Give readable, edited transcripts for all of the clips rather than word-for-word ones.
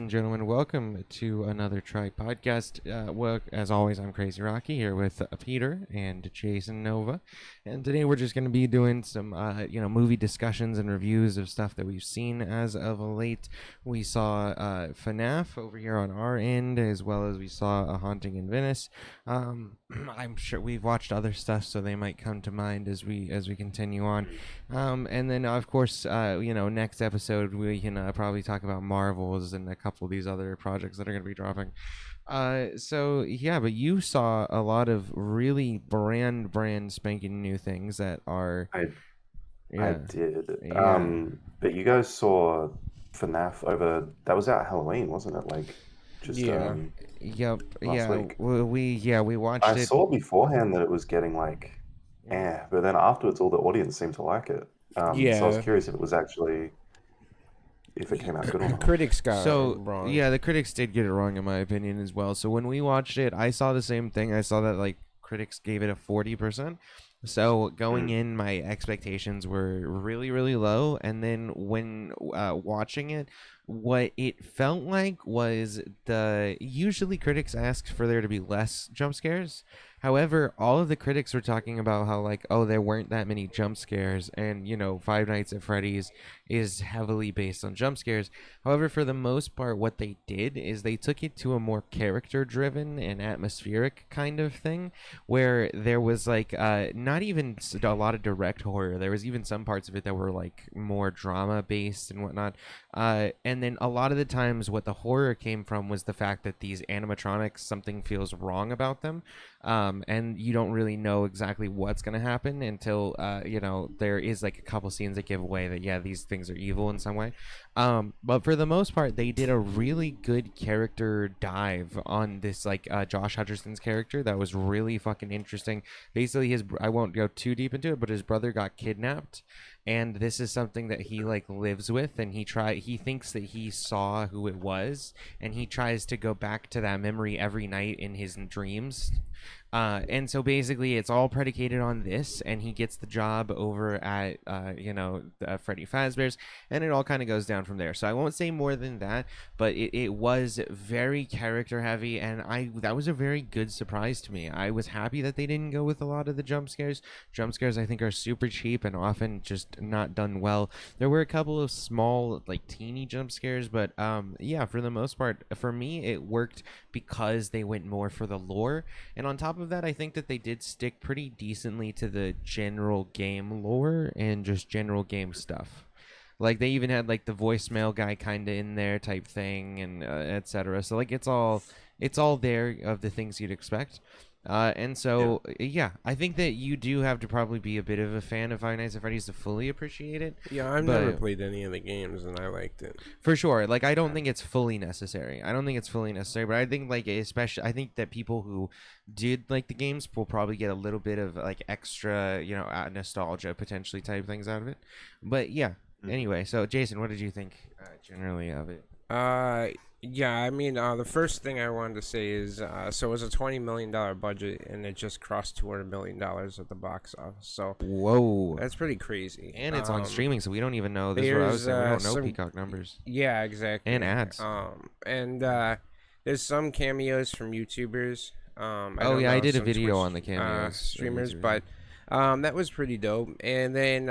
and gentlemen, welcome to another Tripodcast. Well, as always, I'm Crazy Rocky here with Peter and JasonNova, and today we're just going to be doing some, movie discussions and reviews of stuff that we've seen as of late. We saw FNAF over here on our end, as well as we saw A Haunting in Venice. I'm sure we've watched other stuff, so they might come to mind as we continue on. And then, of course, next episode we can probably talk about Marvels and a couple of these other projects that are going to be dropping. But you saw a lot of really brand spanking new things that are. I did. But you guys saw FNAF over, that was out Halloween, wasn't it? Like just Yeah. Yep. last week. We watched I it. saw beforehand that it was getting like but then afterwards all the audience seemed to like it. So I was Yeah. curious if it was actually if it came out good or not. Critics got it So wrong. yeah, the critics did get it wrong in my opinion as well. So when we watched it, I saw the same thing. I saw that like critics gave it a 40%. So going in, my expectations were really, really low, and then when watching it, what it felt like was usually critics ask for there to be less jump scares. However, all of the critics were talking about how like, oh, there weren't that many jump scares, and Five Nights at Freddys is heavily based on jump scares. However, for the most part, what they did is they took it to a more character-driven and atmospheric kind of thing, where there was like not even a lot of direct horror. There was even some parts of it that were like more drama-based and whatnot. And then a lot of the times, what the horror came from was the fact that these animatronics, something feels wrong about them. And you don't really know exactly what's going to happen until there is like a couple scenes that give away that these things are evil in some way. But for the most part, they did a really good character dive on this Josh Hutcherson's character that was really fucking interesting. Basically, I won't go too deep into it, but his brother got kidnapped, and this is something that he like lives with, and he thinks that he saw who it was, and he tries to go back to that memory every night in his dreams. And so basically it's all predicated on this, and he gets the job over at Freddy Fazbear's, and it all kind of goes down from there. So I won't say more than that, but it was very character heavy, and that was a very good surprise to me. I was happy that they didn't go with a lot of the jump scares. Jump scares I think are super cheap and often just not done well. There were a couple of small like teeny jump scares, but for the most part for me it worked because they went more for the lore. And on top of that, I think that they did stick pretty decently to the general game lore and just general game stuff. Like they even had like the voicemail guy kind of in there type thing, and etc. So like it's all there of the things you'd expect. I think that you do have to probably be a bit of a fan of Five Nights at Freddy's to fully appreciate it. Yeah, I've never played any of the games, and I liked it. For sure. Like, I don't think it's fully necessary. But I think, like, especially, I think that people who did like the games will probably get a little bit of, like, extra, nostalgia potentially type things out of it. But, yeah. Anyway, so, Jason, what did you think generally of it? The first thing I wanted to say is, so it was a $20 million budget, and it just crossed $200 million at the box office. So whoa, that's pretty crazy. And it's on streaming, so we don't even know. This is what I was saying. We don't know Peacock numbers. Yeah, exactly. And ads. There's some cameos from YouTubers. I did a video Twitch, on the cameos. Streamers, but that was pretty dope. And then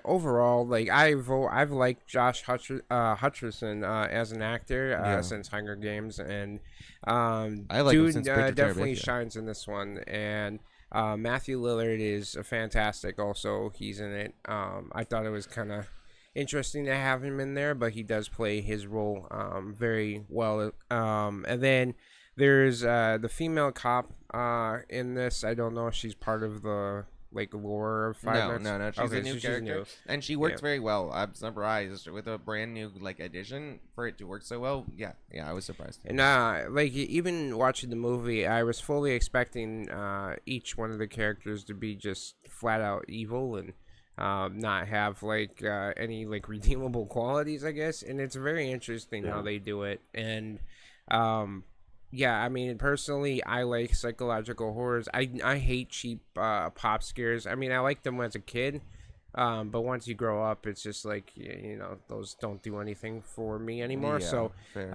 overall, like I've liked Josh Hutcherson as an actor since Hunger Games, and I like him since definitely shines in this one. And Matthew Lillard is fantastic. Also, he's in it. I thought it was kind of interesting to have him in there, but he does play his role very well. And then there's the female cop in this. I don't know if she's part of the lore of Five Nights. No. She's a new character, and she worked very well. I'm surprised with a brand new addition for it to work so well. Yeah, I was surprised. And even watching the movie, I was fully expecting each one of the characters to be just flat out evil and not have any redeemable qualities, I guess. And it's very interesting how they do it. And personally, I like psychological horrors. I hate cheap pop scares. I mean, I liked them as a kid, But once you grow up, it's just like, those don't do anything for me anymore. So fair.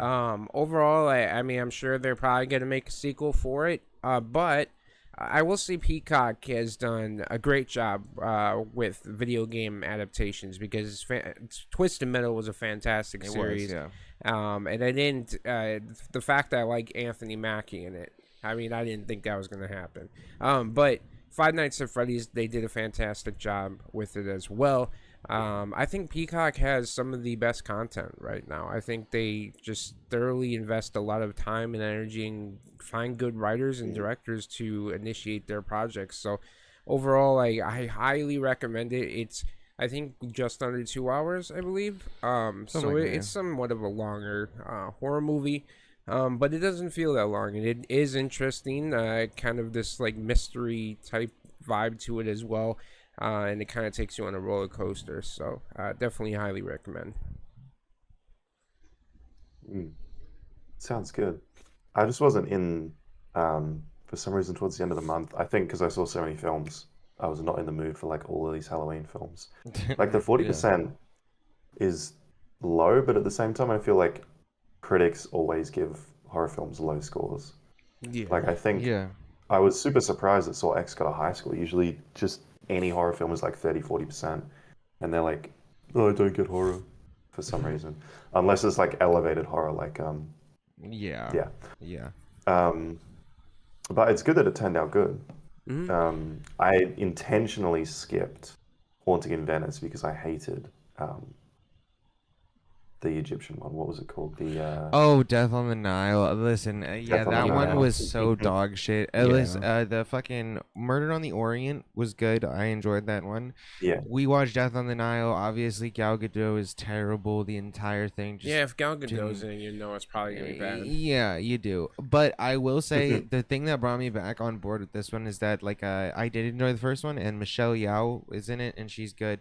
overall, I mean, I'm sure they're probably going to make a sequel for it. But I will say Peacock has done a great job with video game adaptations, because Twisted Metal was a fantastic series. And I didn't, the fact that I like Anthony Mackie in it, I mean, I didn't think that was going to happen. But Five Nights at Freddys, they did a fantastic job with it as well. I think Peacock has some of the best content right now. I think they just thoroughly invest a lot of time and energy and find good writers and directors to initiate their projects. So overall, I highly recommend it. It's, I think, just under 2 hours, I believe. It's somewhat of a longer horror movie. But it doesn't feel that long, and it is interesting, kind of this like mystery type vibe to it as well, and it kind of takes you on a roller coaster. So definitely highly recommend. Sounds good. I just wasn't in for some reason towards the end of the month. I think because I saw so many films, I was not in the mood for like all of these Halloween films. Like the 40% is low, but at the same time, I feel like critics always give horror films low scores. Like I think I was super surprised that Saw X got a high score. Usually just any horror film is like 30-40%, and they're like, oh, I don't get horror for some reason, unless it's like elevated horror, like but it's good that it turned out good. I intentionally skipped Haunting in Venice because I hated the Egyptian one. What was it called? Death on the Nile. Listen, that one was so dog shit. The fucking Murder on the Orient was good. I enjoyed that one. Yeah. We watched Death on the Nile. Obviously, Gal Gadot is terrible. The entire thing. If Gal Gadot's in it, it's probably gonna be bad. Yeah, you do. But I will say the thing that brought me back on board with this one is that I did enjoy the first one, and Michelle Yeoh is in it, and she's good.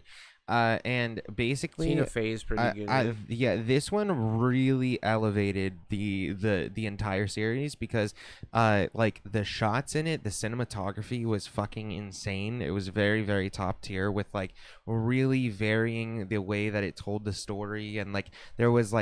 And basically, Tina Fey's pretty good. This one really elevated the entire series because, the shots in it, the cinematography was fucking insane. It was very, very top tier with really varying the way that it told the story, and there was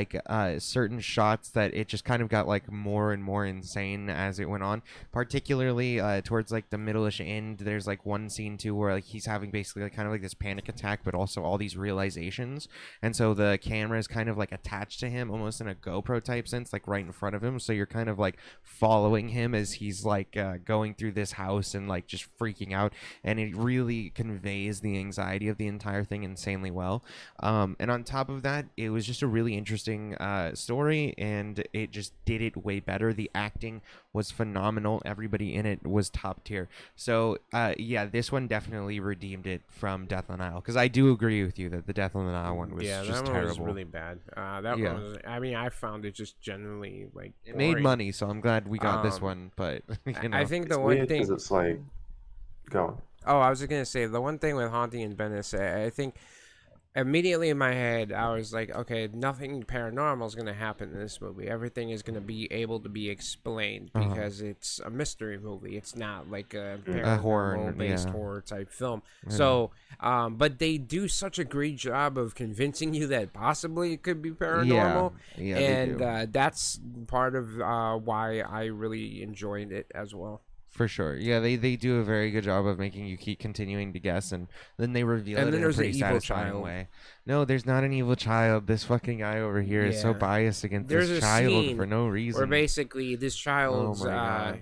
certain shots that it just kind of got more and more insane as it went on. Particularly towards the middle-ish end, there's one scene too where he's having basically kind of this panic attack, but also all these realizations, and so the camera is kind of attached to him almost in a GoPro type sense, right in front of him, so you're kind of following him as he's going through this house and just freaking out, and it really conveys the anxiety of the entire thing insanely well. And on top of that, it was just a really interesting story, and it just did it way better. The acting was phenomenal. Everybody in it was top tier. So this one definitely redeemed it from Death on the Nile, because I do agree with you that the Death on the Nile one was just that one terrible. was really bad. That one was, I mean, I found it just generally it made money, so I'm glad we got this one. But I think the one thing it's go on. Oh, I was just gonna say the one thing with Haunting in Venice, I think immediately in my head, I was like, okay, nothing paranormal is going to happen in this movie. Everything is going to be able to be explained because it's a mystery movie. It's not like a paranormal-based horror type film. Yeah. So, but they do such a great job of convincing you that possibly it could be paranormal. Yeah, and that's part of why I really enjoyed it as well. For sure. Yeah, they do a very good job of making you keep continuing to guess, and then they reveal it in a pretty satisfying way. No, there's not an evil child. This fucking guy over here is so biased against this child for no reason. Where basically this child's father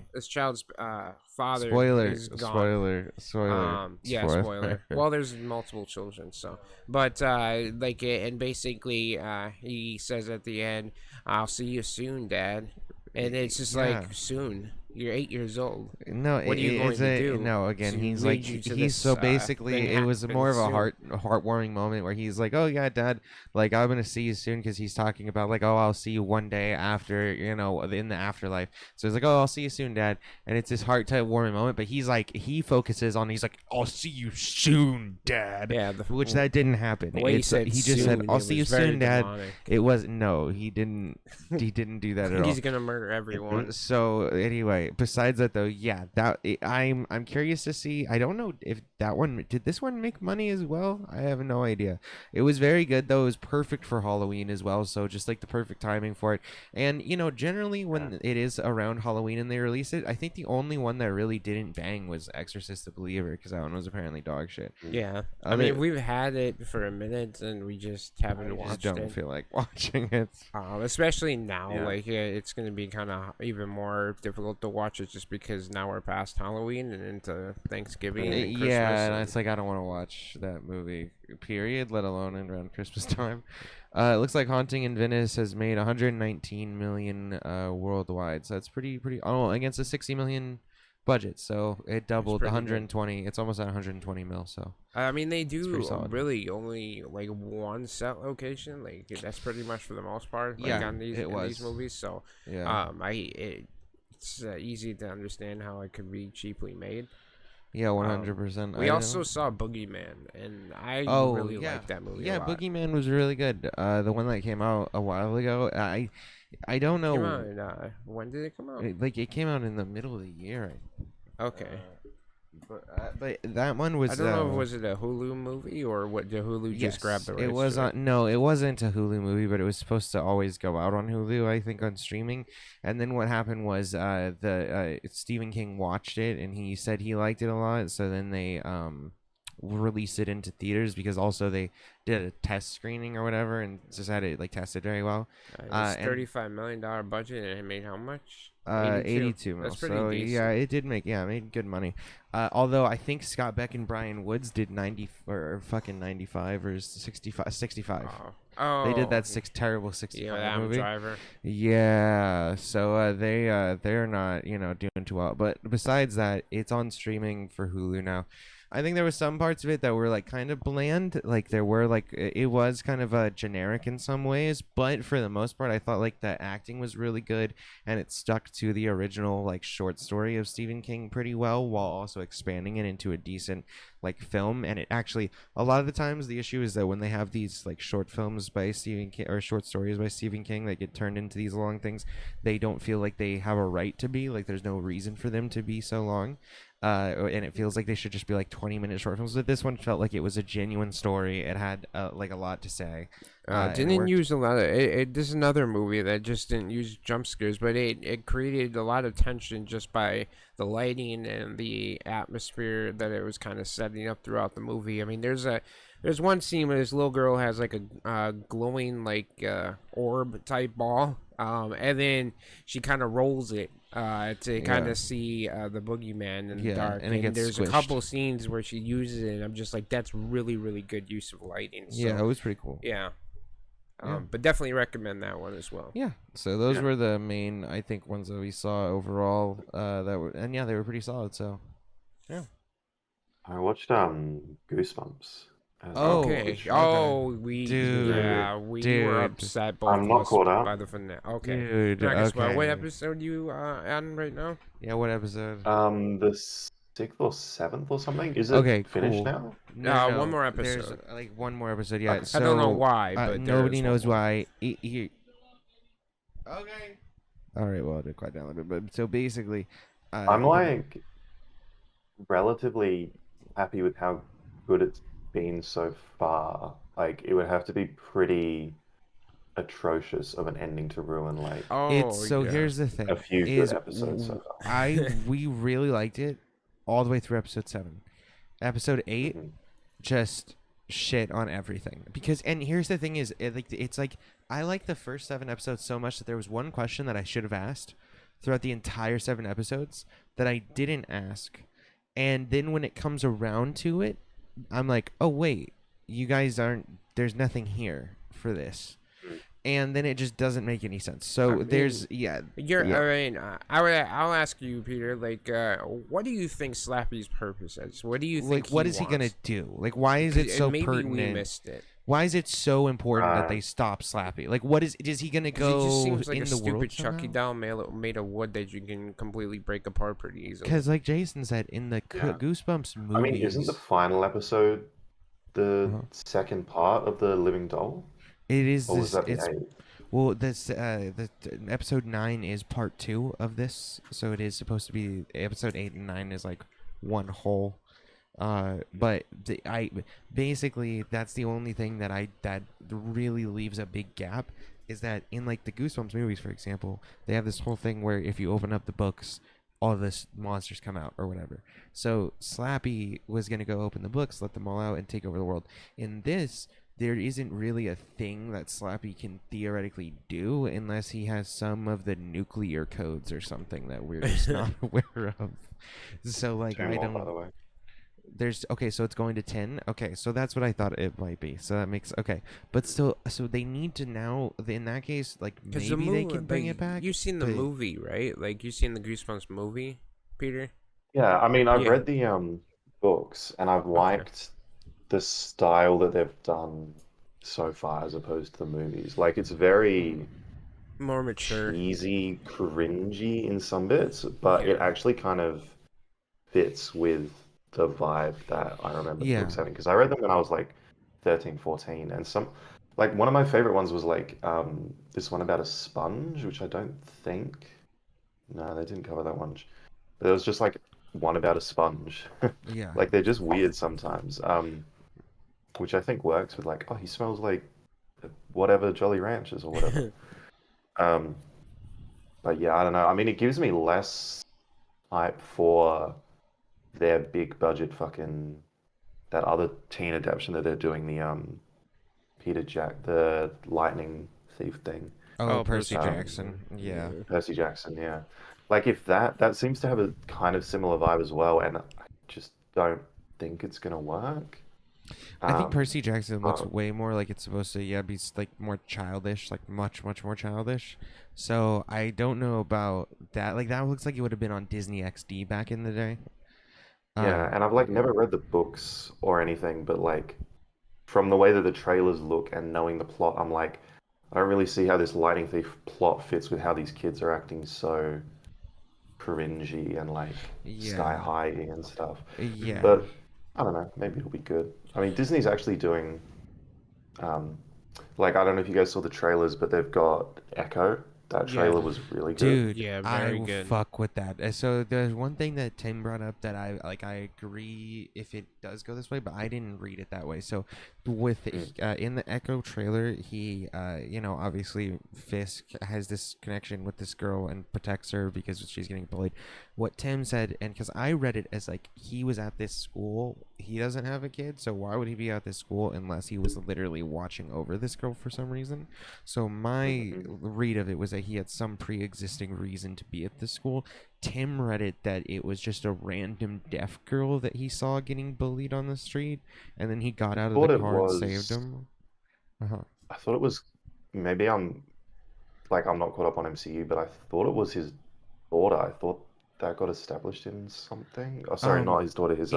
is gone. Spoiler. Well, there's multiple children, so. But and basically he says at the end, "I'll see you soon, Dad." And it's just soon. You're 8 years old. No, what are you going to do? No, again, he's so basically it was more of a heartwarming moment where he's like, "Oh yeah, Dad, I'm gonna see you soon," because he's talking about "Oh, I'll see you one day after, in the afterlife." So he's like, "Oh, I'll see you soon, Dad," and it's this heart-warming moment. But he focuses on "I'll see you soon, Dad." Yeah, which that didn't happen. He just said, "I'll see you soon, Dad." It was he didn't. He didn't do that at all. He's gonna murder everyone. So anyway. Anyway, besides that though, yeah, I'm curious to see. I don't know if that one did this one make money as well. I have no idea. It was very good though. It was perfect for Halloween as well. So just like the perfect timing for it. And generally when it is around Halloween and they release it, I think the only one that really didn't bang was Exorcist the Believer, because that one was apparently dog shit. Yeah, I mean we've had it for a minute and we just haven't watched don't it. feel like watching it. Especially now, like it's gonna be kind of even more difficult to watch it just because now we're past Halloween and into Thanksgiving and Christmas. Yeah, and it's like I don't want to watch that movie, period, let alone around Christmas time. It looks like Haunting in Venice has made 119 million worldwide, so that's pretty against a 60 million budget, so it doubled 120. Good. It's almost at 120 mil. So I mean, they do really only like one set location. Like that's pretty much for the most part. Like, on these movies. So it's easy to understand how it could be cheaply made. Yeah, 100%. We also saw Boogeyman, and I really liked that movie. Yeah, a lot. Boogeyman was really good. The one that came out a while ago. I don't know. When did it come out? It came out in the middle of the year. Okay. But that one was. I don't know if was it a Hulu movie or what? Did Hulu just grab the rights? It was no, it wasn't a Hulu movie, but it was supposed to always go out on Hulu, I think, on streaming. And then what happened was Stephen King watched it and he said he liked it a lot. So then they released it into theaters because also they did a test screening or whatever and just had it like tested very well. It's $35 million budget and it made how much? 82 mil. That's pretty decent. Yeah, it made good money. Although I think Scott Beck and Brian Woods did 90 or fucking 95 or 65. They did that terrible 65 movie. Driver. Yeah, so they're not doing too well. But besides that, it's on streaming for Hulu now. I think there was some parts of it that were like kind of bland, like there were like it was kind of generic in some ways, but for the most part I thought like the acting was really good and it stuck to the original like short story of Stephen King pretty well while also expanding it into a decent like film. And it actually, a lot of the times the issue is that when they have these like short films by Stephen King or short stories by Stephen King that get turned into these long things, they don't feel like they have a right to be, like there's no reason for them to be so long. And it feels like they should just be like 20-minute short films. But this one felt like it was a genuine story. It had like a lot to say. Didn't use a lot of it. This is another movie that just didn't use jump scares, but it created a lot of tension just by the lighting and the atmosphere that it was kind of setting up throughout the movie. I mean, there's one scene where this little girl has like a glowing like orb type ball, and then she kind of rolls it to kind of see the boogeyman in the dark. And there's a couple scenes where she uses it, and I'm just like, that's really, really good use of lighting. So, yeah, it was pretty cool. Yeah. But definitely recommend that one as well. Yeah. So those were the main, I think, ones that we saw overall. They were pretty solid. So, yeah. I watched Goosebumps. Okay. We were upset both I'm not caught up by the FNAF. Okay. Dude, what episode are you on right now? Yeah, what episode? The 6th or 7th or something. Is it finished now? No, one more episode. There's like one more episode. Yeah. Okay. So, I don't know why, but nobody knows why. Okay. All right. Well, I'll quiet down a little bit. But so basically, I'm like relatively happy with how good it's been so far. Like it would have to be pretty atrocious of an ending to ruin like here's the thing. A few good episodes so far. We really liked it all the way through episode 7. Episode 8 just shit on everything. And here's the thing is it's like I like the first 7 episodes so much that there was one question that I should have asked throughout the entire 7 episodes that I didn't ask. And then when it comes around to it, I'm like, oh wait, you guys there's nothing here for this. And then it just doesn't make any sense. So I mean, I'll ask you, Peter. Like, what do you think Slappy's purpose is? What do you think? Like, what is he gonna do? Like, why is it so pertinent? Maybe we missed it. Why is it so important that they stop Slappy? Like, what is he gonna go? It just seems like in a the stupid world Chucky doll made of wood that you can completely break apart pretty easily. Because, like Jason said, in the Goosebumps movies, I mean, isn't the final episode the second part of the living doll? It is. Or was that it's the 8th? Well, this episode 9 is part 2 of this, so it is supposed to be episode 8 and 9 is like one whole. But I basically that's the only thing that really leaves a big gap is that in like the Goosebumps movies, for example, they have this whole thing where if you open up the books, all this monsters come out or whatever. So Slappy was gonna go open the books, let them all out, and take over the world. In this, there isn't really a thing that Slappy can theoretically do unless he has some of the nuclear codes or something that we're just not aware of. So like Two I more, by the don't. way. There's okay, so it's going to 10. Okay, so that's what I thought it might be. So that makes okay, but still, so they need to now. In that case, like maybe they can bring it back. You've seen the but- movie, right? Like you've seen the Goosebumps movie, Peter. Yeah, I mean, I've Yeah. read the books, and I've liked the style that they've done so far as opposed to the movies. Like, it's very More mature. cheesy, cringy in some bits, but it Yeah. actually kind of fits with the vibe that I remember the Yeah. books having. Because I read them when I was like 13, 14, and like one of my favorite ones was like this one about a sponge, which I don't think, no, they didn't cover that one. But there was just like one about a sponge. Yeah. Like they're just weird sometimes. Which I think works with like, oh, he smells like whatever Jolly Ranchers or whatever. But yeah, I don't know. I mean, it gives me less hype for their big budget fucking that other teen adaptation that they're doing, the Lightning Thief thing. Oh, Oh, Percy Percy Jackson. Yeah. Percy Jackson, yeah. Like if that seems to have a kind of similar vibe as well, and I just don't think it's gonna work. I think Um, Percy Jackson looks um, way more like it's supposed to, be like more childish, like much more childish. So I don't know about that. Like that looks like it would have been on Disney XD back in the day. Yeah, and I've like never read the books or anything, but like from the way that the trailers look and knowing the plot, I'm like, I don't really see how this Lightning Thief plot fits with how these kids are acting so cringy and like sky Yeah. high and stuff. Yeah. But I don't know, maybe it'll be good. I mean, Disney's actually doing, like I don't know if you guys saw the trailers, but they've got Echo. That trailer was really good. Dude, Yeah, I very will good. fuck with that. So there's one thing that Tim brought up that I agree if it does go this way, but I didn't read it that way. So with in the Echo trailer, he obviously Fisk has this connection with this girl and protects her because she's getting bullied. What Tim said, and because I read it as like he was at this school, he doesn't have a kid, so why would he be at this school unless he was literally watching over this girl for some reason? So my read of it was that he had some pre-existing reason to be at this school. Tim read it that it was just a random deaf girl that he saw getting bullied on the street, and then he got out of thought the it car and was- saved him. I thought it was maybe I'm not caught up on MCU, but I thought it was his daughter. I thought that got established in something. Oh, sorry, not his daughter. His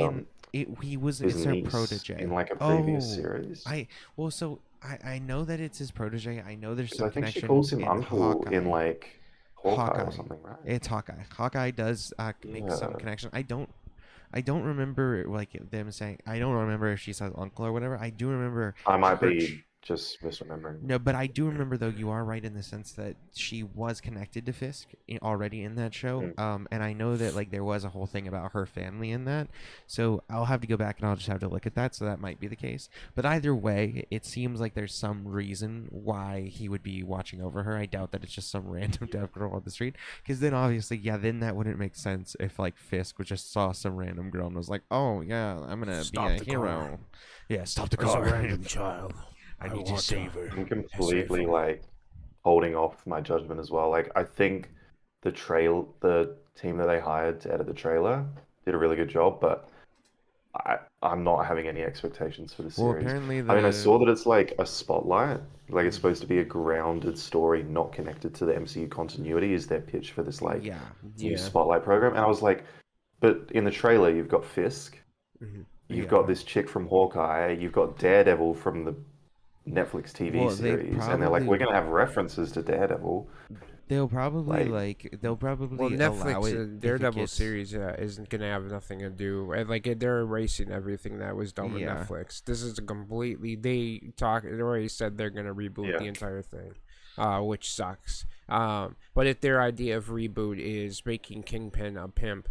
he was his it's her niece protege in like a previous Oh, series. I know that it's his protege. I know there's 'Cause some I think she connection calls him in uncle Hawkeye. in like Hawkeye Hawkeye. or something, right? It's Hawkeye. Hawkeye does make some Yeah. connection. I don't remember like them saying. I don't remember if she says uncle or whatever. I do remember. I might her- be just misremembering. No, but I do remember though. You are right in the sense that she was connected to Fisk already in that show. And I know that like there was a whole thing about her family in that. So I'll have to go back and I'll just have to look at that. So that might be the case. But either way, it seems like there's some reason why he would be watching over her. I doubt that it's just some random deaf girl on the street. Because then obviously, then that wouldn't make sense if like Fisk just saw some random girl and was like, oh yeah, I'm gonna Stop be a the hero. car. Yeah, stop the There's a car. random child. I need to save her. I'm completely like holding off my judgment as well. Like I think the team that they hired to edit the trailer did a really good job, but I'm not having any expectations for the Well, series. apparently I mean, I saw that it's like a spotlight, like it's supposed to be a grounded story, not connected to the MCU continuity. Is their pitch for this like new spotlight program? And I was like, but in the trailer, you've got Fisk, you've got this chick from Hawkeye, you've got Daredevil from the Netflix TV series, and they're like, we're gonna have references to Daredevil. They'll probably Well, allow Netflix it if Daredevil it gets... series isn't gonna have nothing to do. Like they're erasing everything that was done with Netflix. This is a completely. They already said they're gonna reboot the entire thing. which sucks. But if their idea of reboot is making Kingpin a pimp,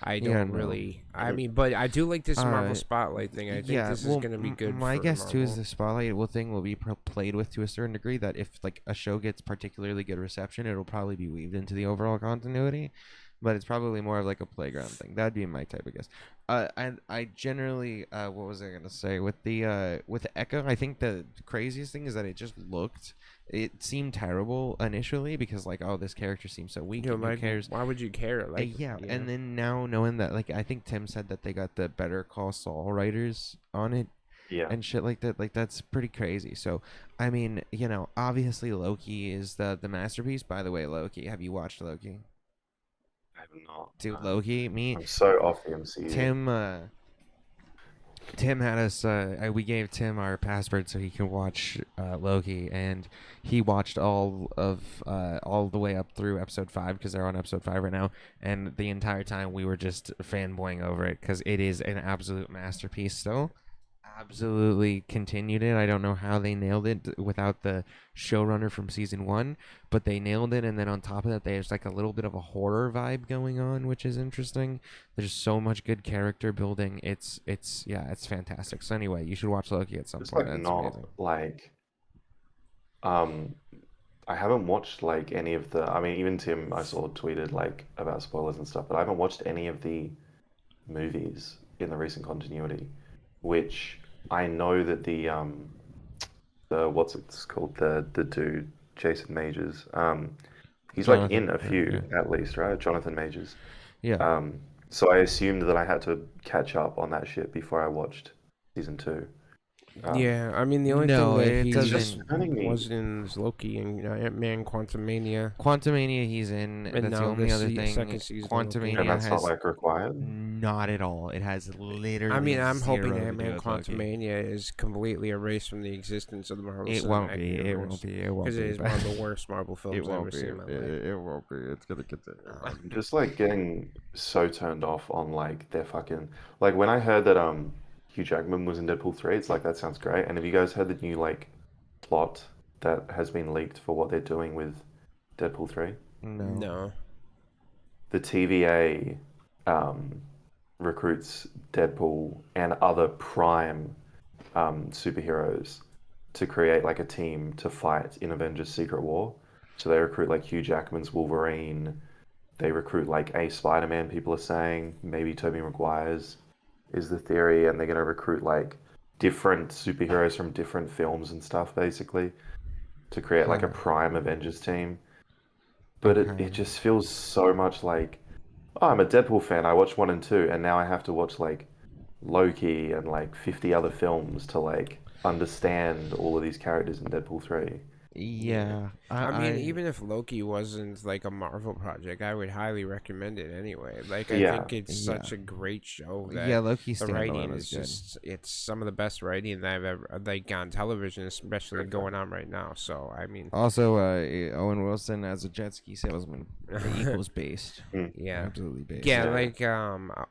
I don't really. I mean, but I do like this Marvel Spotlight thing. I think this is going to be good. My for guess Marvel. too is the Spotlight thing will be played with to a certain degree. That if like a show gets particularly good reception, it'll probably be weaved into the overall continuity. But it's probably more of like a playground thing. That'd be my type of guess. And I generally, what was I gonna say with the Echo? I think the craziest thing is that it seemed terrible initially because like, oh, this character seems so weak. You know, And who cares? Why would you care? Like, Yeah, and then now knowing that, like, I think Tim said that they got the Better Call Saul writers on it Yeah. and shit like that. Like, that's pretty crazy. So, I mean, obviously Loki is the masterpiece. By the way, Loki, have you watched Loki? I have not. Dude, Loki, I'm so off the MCU. Tim had us. We gave Tim our password so he can watch Loki, and he watched all the way up through episode 5 because they're on episode 5 right now. And the entire time we were just fanboying over it because it is an absolute masterpiece. Still, absolutely continued it. I don't know how they nailed it without the showrunner from season 1, but they nailed it. And then on top of that, there's like a little bit of a horror vibe going on, which is interesting. There's so much good character building. It's fantastic. So anyway, you should watch Loki at some It's point. like That's not amazing. like I haven't watched like any of the. I mean, even Tim I saw tweeted like about spoilers and stuff, but I haven't watched any of the movies in the recent continuity, which I know that the what's it's called, the dude Jason Majors, he's like in a few at least, right? Jonathan Majors. Yeah. So I assumed that I had to catch up on that shit before I watched season 2. Yeah, I mean the only no, thing that it he doesn't- was in is Loki and Ant-Man Quantumania. Quantumania, he's in. And That's the now only the other thing. second season of Loki. Quantumania And that's has not like required. not at all. It has literally. I mean, I'm hoping zero to do Ant-Man with Loki. Quantumania is completely erased from the existence of the Marvel It Cinematic won't be. It Universe. won't be. It won't Because be. it is one of the worst Marvel films It I've won't ever be. seen in my life. It won't be. It's gonna get to. I'm just like getting so turned off on like their fucking, like when I heard that Hugh Jackman was in Deadpool 3, it's like that sounds great. And have you guys heard the new like plot that has been leaked for what they're doing with Deadpool 3? No. The TVA recruits Deadpool and other prime superheroes to create like a team to fight in Avengers Secret War. So they recruit like Hugh Jackman's Wolverine. They recruit like a Spider-Man, people are saying. Maybe Tobey Maguire's is the theory. And they're going to recruit like different superheroes from different films and stuff, basically, to create like a prime Avengers team. But it just feels so much like, oh, I'm a Deadpool fan. I watched 1 and 2, and now I have to watch like Loki and like 50 other films to like understand all of these characters in Deadpool 3. Yeah. I mean, even if Loki wasn't like a Marvel project, I would highly recommend it anyway. Like, I Yeah. think it's such a great show that Yeah, Loki the standalone writing is is good. just, it's some of the best writing that I've ever, like, on television, especially going on right now. So, I mean, Also, Owen Wilson as a jet ski salesman equals based. yeah. Absolutely based. Yeah, like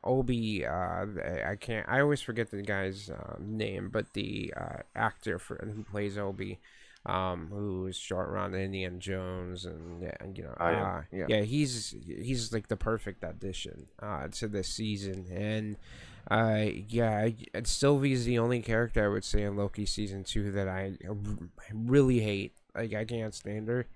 Obi, I always forget the guy's name, but the actor who plays Obi, who is short around Indiana Jones, and he's like the perfect addition to this season. And Sylvie's the only character I would say in Loki season 2 that I really hate. Like, I can't stand her.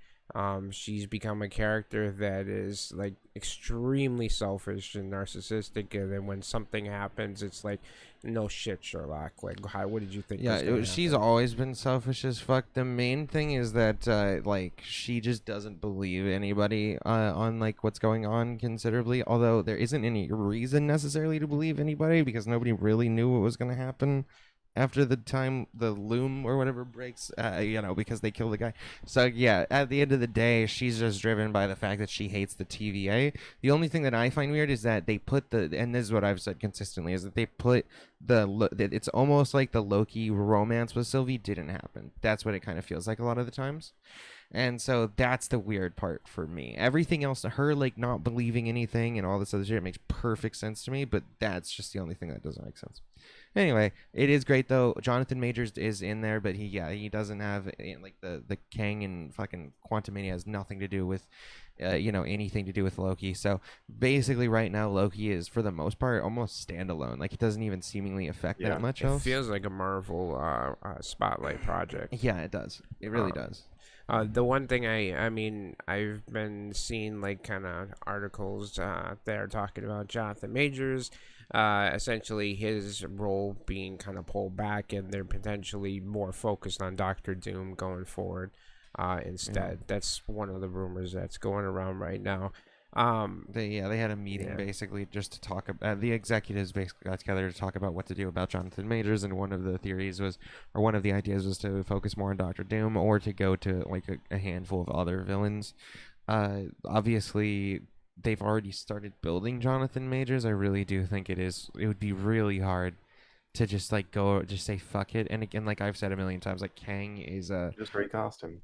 She's become a character that is like extremely selfish and narcissistic, and then when something happens, it's like, no shit, Sherlock. Like, what did you think? Yeah, she's always been selfish as fuck. The main thing is that like she just doesn't believe anybody on like what's going on considerably. Although there isn't any reason necessarily to believe anybody because nobody really knew what was going to happen after the time the loom or whatever breaks, because they kill the guy. So yeah, at the end of the day, she's just driven by the fact that she hates the TVA. The only thing that I find weird is that they put and this is what I've said consistently, is that they put it's almost like the Loki romance with Sylvie didn't happen. That's what it kind of feels like a lot of the times. And so that's the weird part for me. Everything else, her like not believing anything and all this other shit, makes perfect sense to me, but that's just the only thing that doesn't make sense. Anyway, it is great though. Jonathan Majors is in there, but he doesn't have like the Kang and fucking Quantumania has nothing to do with anything to do with Loki. So basically right now Loki is for the most part almost standalone. Like it doesn't even seemingly affect Yeah. that much It else. feels like a Marvel spotlight project. Yeah, it does. It really does. The one thing I mean, I've been seeing like kind of articles that are talking about Jonathan Majors, essentially his role being kind of pulled back, and they're potentially more focused on Doctor Doom going forward. Instead, that's one of the rumors that's going around right now. They had a meeting basically just to talk about the executives basically got together to talk about what to do about Jonathan Majors, and one of the theories was, or one of the ideas was to focus more on Doctor Doom or to go to like a handful of other villains. Obviously they've already started building Jonathan Majors. I really do think it would be really hard to just like just say fuck it. And again, like I've said a million times, like Kang is Just recast him.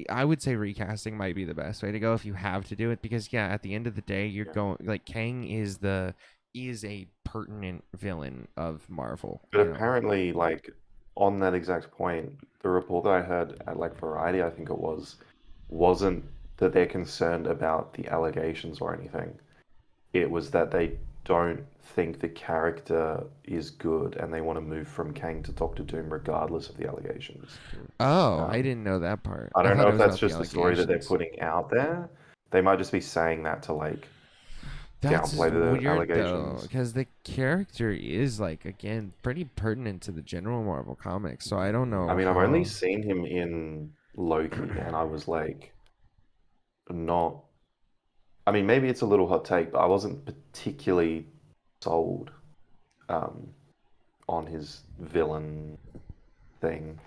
I would say recasting might be the best way to go if you have to do it, because at the end of the day you're going like Kang is a pertinent villain of Marvel. But apparently, like on that exact point, the report that I heard at like Variety, I think it wasn't that they're concerned about the allegations or anything. It was that they don't think the character is good and they want to move from Kang to Doctor Doom regardless of the allegations. I didn't know that part. I don't thought know it if was that's about just the story that they're allegations. putting out there. They might just be saying that to like That's downplay the weird though, allegations. because the character is like again pretty pertinent to the general Marvel comics. So I don't know. I mean, I've only seen him in Loki, and I was like, not. I mean, maybe it's a little hot take, but I wasn't particularly sold on his villain thing.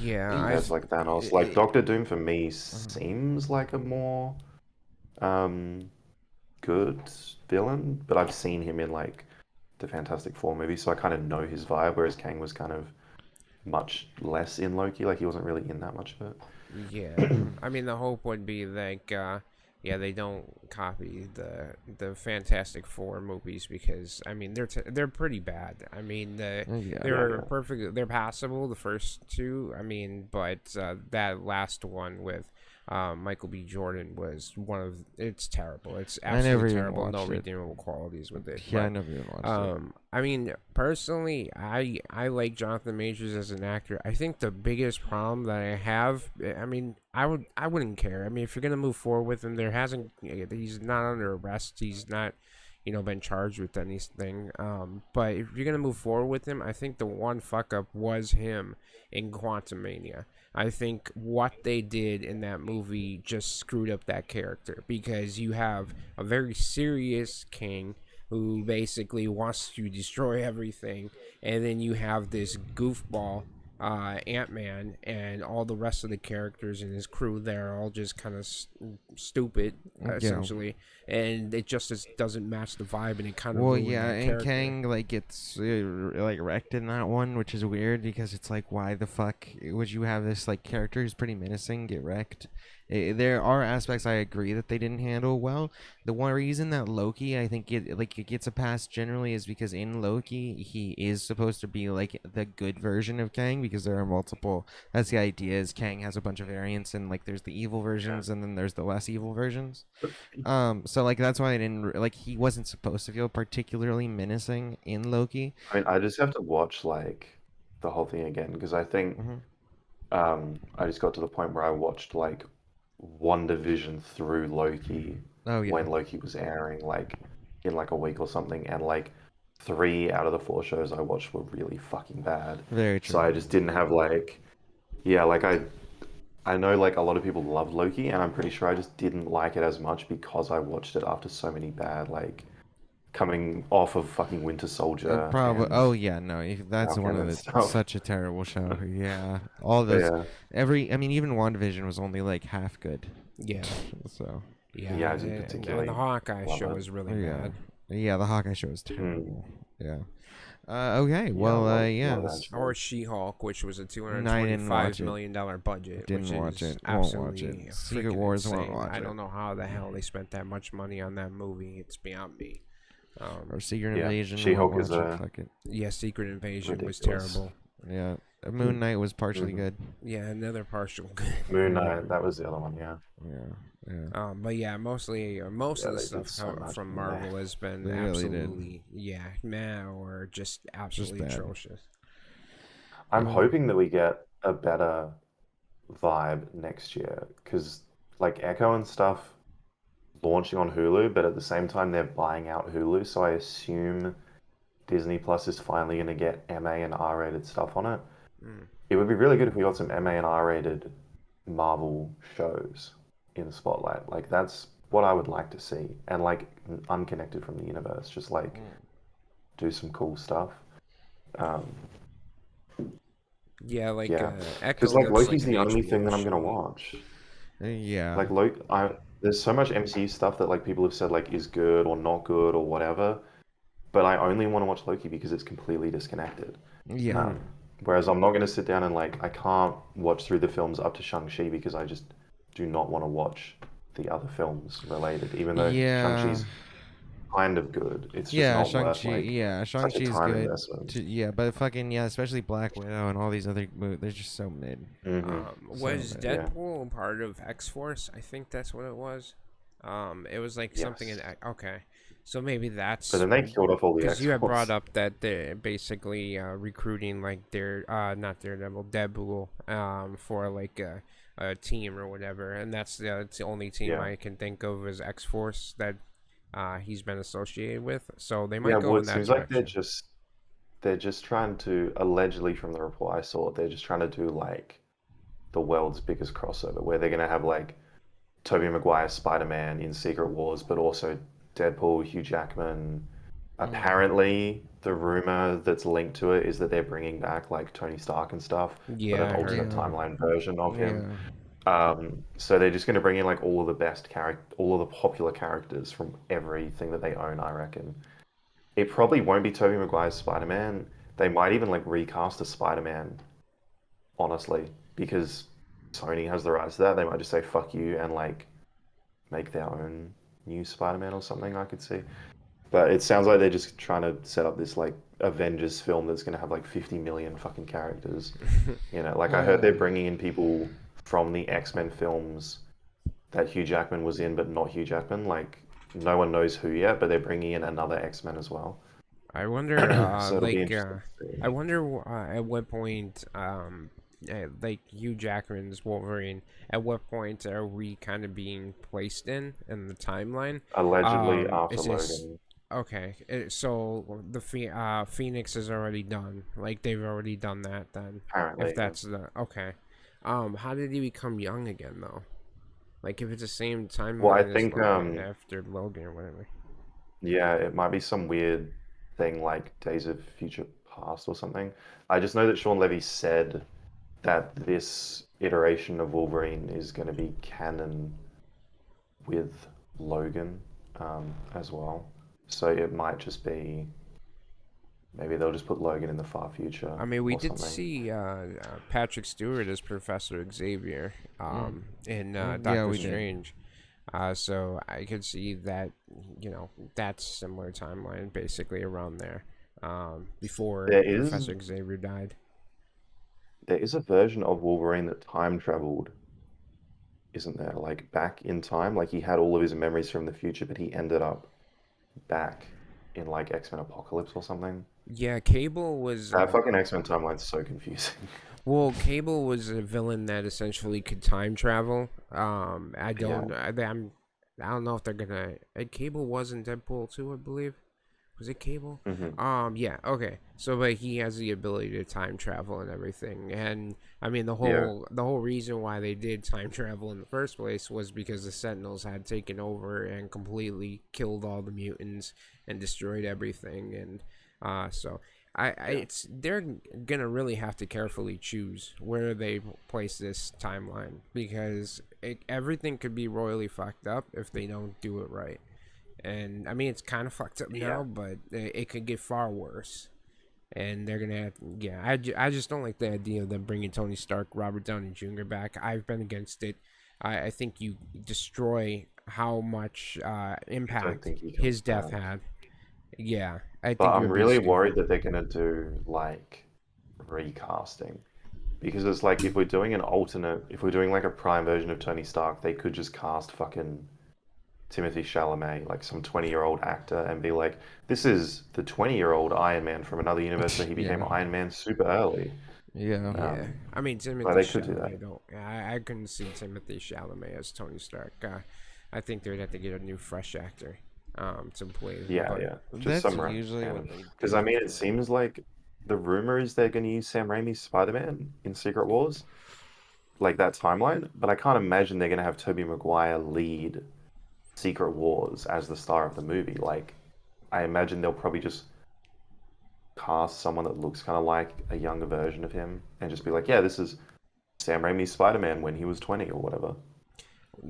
Yeah, As like Thanos. Like Doctor Doom for me seems like a more good villain, but I've seen him in like the Fantastic Four movie, so I kind of know his vibe, whereas Kang was kind of much less in Loki. Like he wasn't really in that much of it. Yeah, I mean the hope would be like, they don't copy the Fantastic Four movies, because I mean they're pretty bad. I mean they're perfect. They're passable, the first two. I mean, but that last one with Michael B. Jordan was it's terrible. It's absolutely terrible. No redeemable qualities with it. Yeah, I never even watched it. I mean, personally, I like Jonathan Majors as an actor. I think the biggest problem that I have, I mean, I wouldn't care. I mean, if you're gonna move forward with him, he's not under arrest. He's not, been charged with anything. But if you're gonna move forward with him, I think the one fuck up was him in Quantumania. I think what they did in that movie just screwed up that character, because you have a very serious king who basically wants to destroy everything, and then you have this goofball Ant-Man, and all the rest of the characters in his crew there are all just kind of stupid, essentially, and it just doesn't match the vibe, and it kind of ruined that and character. Kang like gets like wrecked in that one, which is weird, because it's like, why the fuck would you have this like character who's pretty menacing get wrecked? There are aspects I agree that they didn't handle well. The one reason that Loki, I think it gets a pass generally, is because in Loki he is supposed to be like the good version of Kang, because there are multiple. That's the idea. Is Kang has a bunch of variants, and like there's the evil versions, and then there's the less evil versions. So like that's why I didn't like he wasn't supposed to feel particularly menacing in Loki. I mean, I just have to watch like the whole thing again, because I think I just got to the point where I watched like WandaVision through Loki when Loki was airing, like in like a week or something, and like 3 out of the 4 shows I watched were really fucking bad. Very true. So I just didn't have like, like I know like a lot of people love Loki, and I'm pretty sure I just didn't like it as much because I watched it after so many bad, like coming off of fucking Winter Soldier. Probably. That's one of such a terrible show. All those. I mean, even WandaVision was only like half good. Yeah. So. Yeah, I didn't particularly. And the Hawkeye show it. was really bad. Yeah, the Hawkeye show was terrible. Yeah. Okay. Well. Yeah. Or She-Hulk, which was a $225 million budget. Didn't watch it. Won't watch it. Secret Wars. Won't watch it. I don't know how the hell they spent that much money on that movie. It's beyond me. Or Secret Yeah, Invasion. She-Hulk Watch is it, fuck it. Yeah, Secret Invasion was ridiculous. terrible. Yeah, Moon Knight was partially good. Yeah, another partial good. Moon Knight, that was the other one. Yeah. Yeah. But yeah, mostly most of the they did stuff so much from meh. Marvel has been They really did. absolutely meh or just absolutely bad. atrocious. I'm hoping that we get a better vibe next year because like Echo and stuff launching on Hulu, but at the same time they're buying out Hulu, so I assume Disney Plus is finally going to get MA and R-rated stuff on it. It would be really good if we got some MA and R-rated Marvel shows in the spotlight. Like that's what I would like to see, and like unconnected from the universe, just like do some cool stuff. Yeah, like Yeah, Echo because like looks Loki's like the an only HBO thing that I'm gonna show. watch. Yeah. Like Loki, there's so much MCU stuff that like people have said like is good or not good or whatever, but I only want to watch Loki because it's completely disconnected. Yeah. Whereas I'm not gonna sit down and like I can't watch through the films up to Shang-Chi because I just do not want to watch the other films related, even though Shang-Chi's kind of good. It's just not worth like such a Shang-Chi's time good. investment. But fucking especially Black Widow and all these other movies, they're just so mid. Was So, Deadpool part of X-Force? I think that's what it was. It was like something in okay. So maybe that's But then they killed off all the because you had brought X-Force. up that they're basically recruiting like their not Daredevil, Deadpool for like a team or whatever, and that's the only team Yeah. I can think of as X-Force that he's been associated with. So they might Yeah, go well, in it that seems like direction. they're just trying to allegedly from the report I saw, they're just trying to do like the world's biggest crossover where they're gonna have like Tobey Maguire Spider-Man in Secret Wars, but also Deadpool, Hugh Jackman. Apparently, the rumor that's linked to it is that they're bringing back like Tony Stark and stuff, but Yeah, an I heard alternate that. timeline version of him. Yeah. So they're just going to bring in like all of the all of the popular characters from everything that they own, I reckon. It probably won't be Tobey Maguire's Spider-Man. They might even like recast a Spider-Man, honestly, because Sony has the rights to that. They might just say fuck you and like make their own new Spider-Man or something, I could see. But it sounds like they're just trying to set up this like Avengers film that's going to have like 50 million fucking characters. Like I heard they're bringing in people from the X-Men films that Hugh Jackman was in, but not Hugh Jackman. Like no one knows who yet, but they're bringing in another X-Men as well. I wonder, So it'll be interesting to see. I wonder at what point, like Hugh Jackman's Wolverine, at what point are we kind of being placed in the timeline? Allegedly after Is this Logan. okay? So the Phoenix is already done. Like they've already done that. Then Apparently, if that's the okay, how did he become young again though? Like if it's the same timeline well, I as think Logan after Logan or whatever. yeah, it might be some weird thing like Days of Future Past or something. I just know that Sean Levy said that this iteration of Wolverine is going to be canon with Logan as well. So it might just be maybe they'll just put Logan in the far future. I mean, we or did something. see Patrick Stewart as Professor Xavier in Yeah, Doctor we did. Strange. So I could see that, that's similar timeline, basically around there, before There is Professor Xavier died. there is a version of Wolverine that time traveled, isn't there? Like back in time, like he had all of his memories from the future, but he ended up back in like X-Men Apocalypse or something. Yeah, Cable was. That fucking X-Men timeline's so confusing. Well, Cable was a villain that essentially could time travel. I don't. I don't know if they're gonna. Cable was in Deadpool too, I believe. Was it Cable? Yeah. Okay. So, but he has the ability to time travel and everything. And I mean, the whole reason why they did time travel in the first place was because the Sentinels had taken over and completely killed all the mutants and destroyed everything. And so they're gonna really have to carefully choose where they place this timeline because everything could be royally fucked up if they don't do it right. And I mean, it's kind of fucked up now, but it could get far worse. And they're gonna have, I just don't like the idea of them bringing Tony Stark, Robert Downey Jr. back. I've been against it. I think you destroy how much impact his death had. Yeah, I But think it I'm would be really stupid. worried that they're gonna do like recasting. Because it's like if we're doing like a prime version of Tony Stark, they could just cast fucking Timothy Chalamet, like some 20-year-old actor, and be like, this is the 20-year-old Iron Man from another universe where he became Yeah. Iron Man super early. Yeah. Yeah, I mean But Timothy they could do that. Chalamet. Don't. I couldn't see Timothy Chalamet as Tony Stark. I think they'd have to get a new fresh actor, to play. Yeah, But yeah. Just That's some usually what random. they Because do. I mean, it seems like the rumor is they're going to use Sam Raimi's Spider-Man in Secret Wars, like that timeline. But I can't imagine they're going to have Tobey Maguire lead Secret Wars as the star of the movie. Like, I imagine they'll probably just cast someone that looks kind of like a younger version of him and just be like, yeah, this is Sam Raimi's Spider-Man when he was 20 or whatever.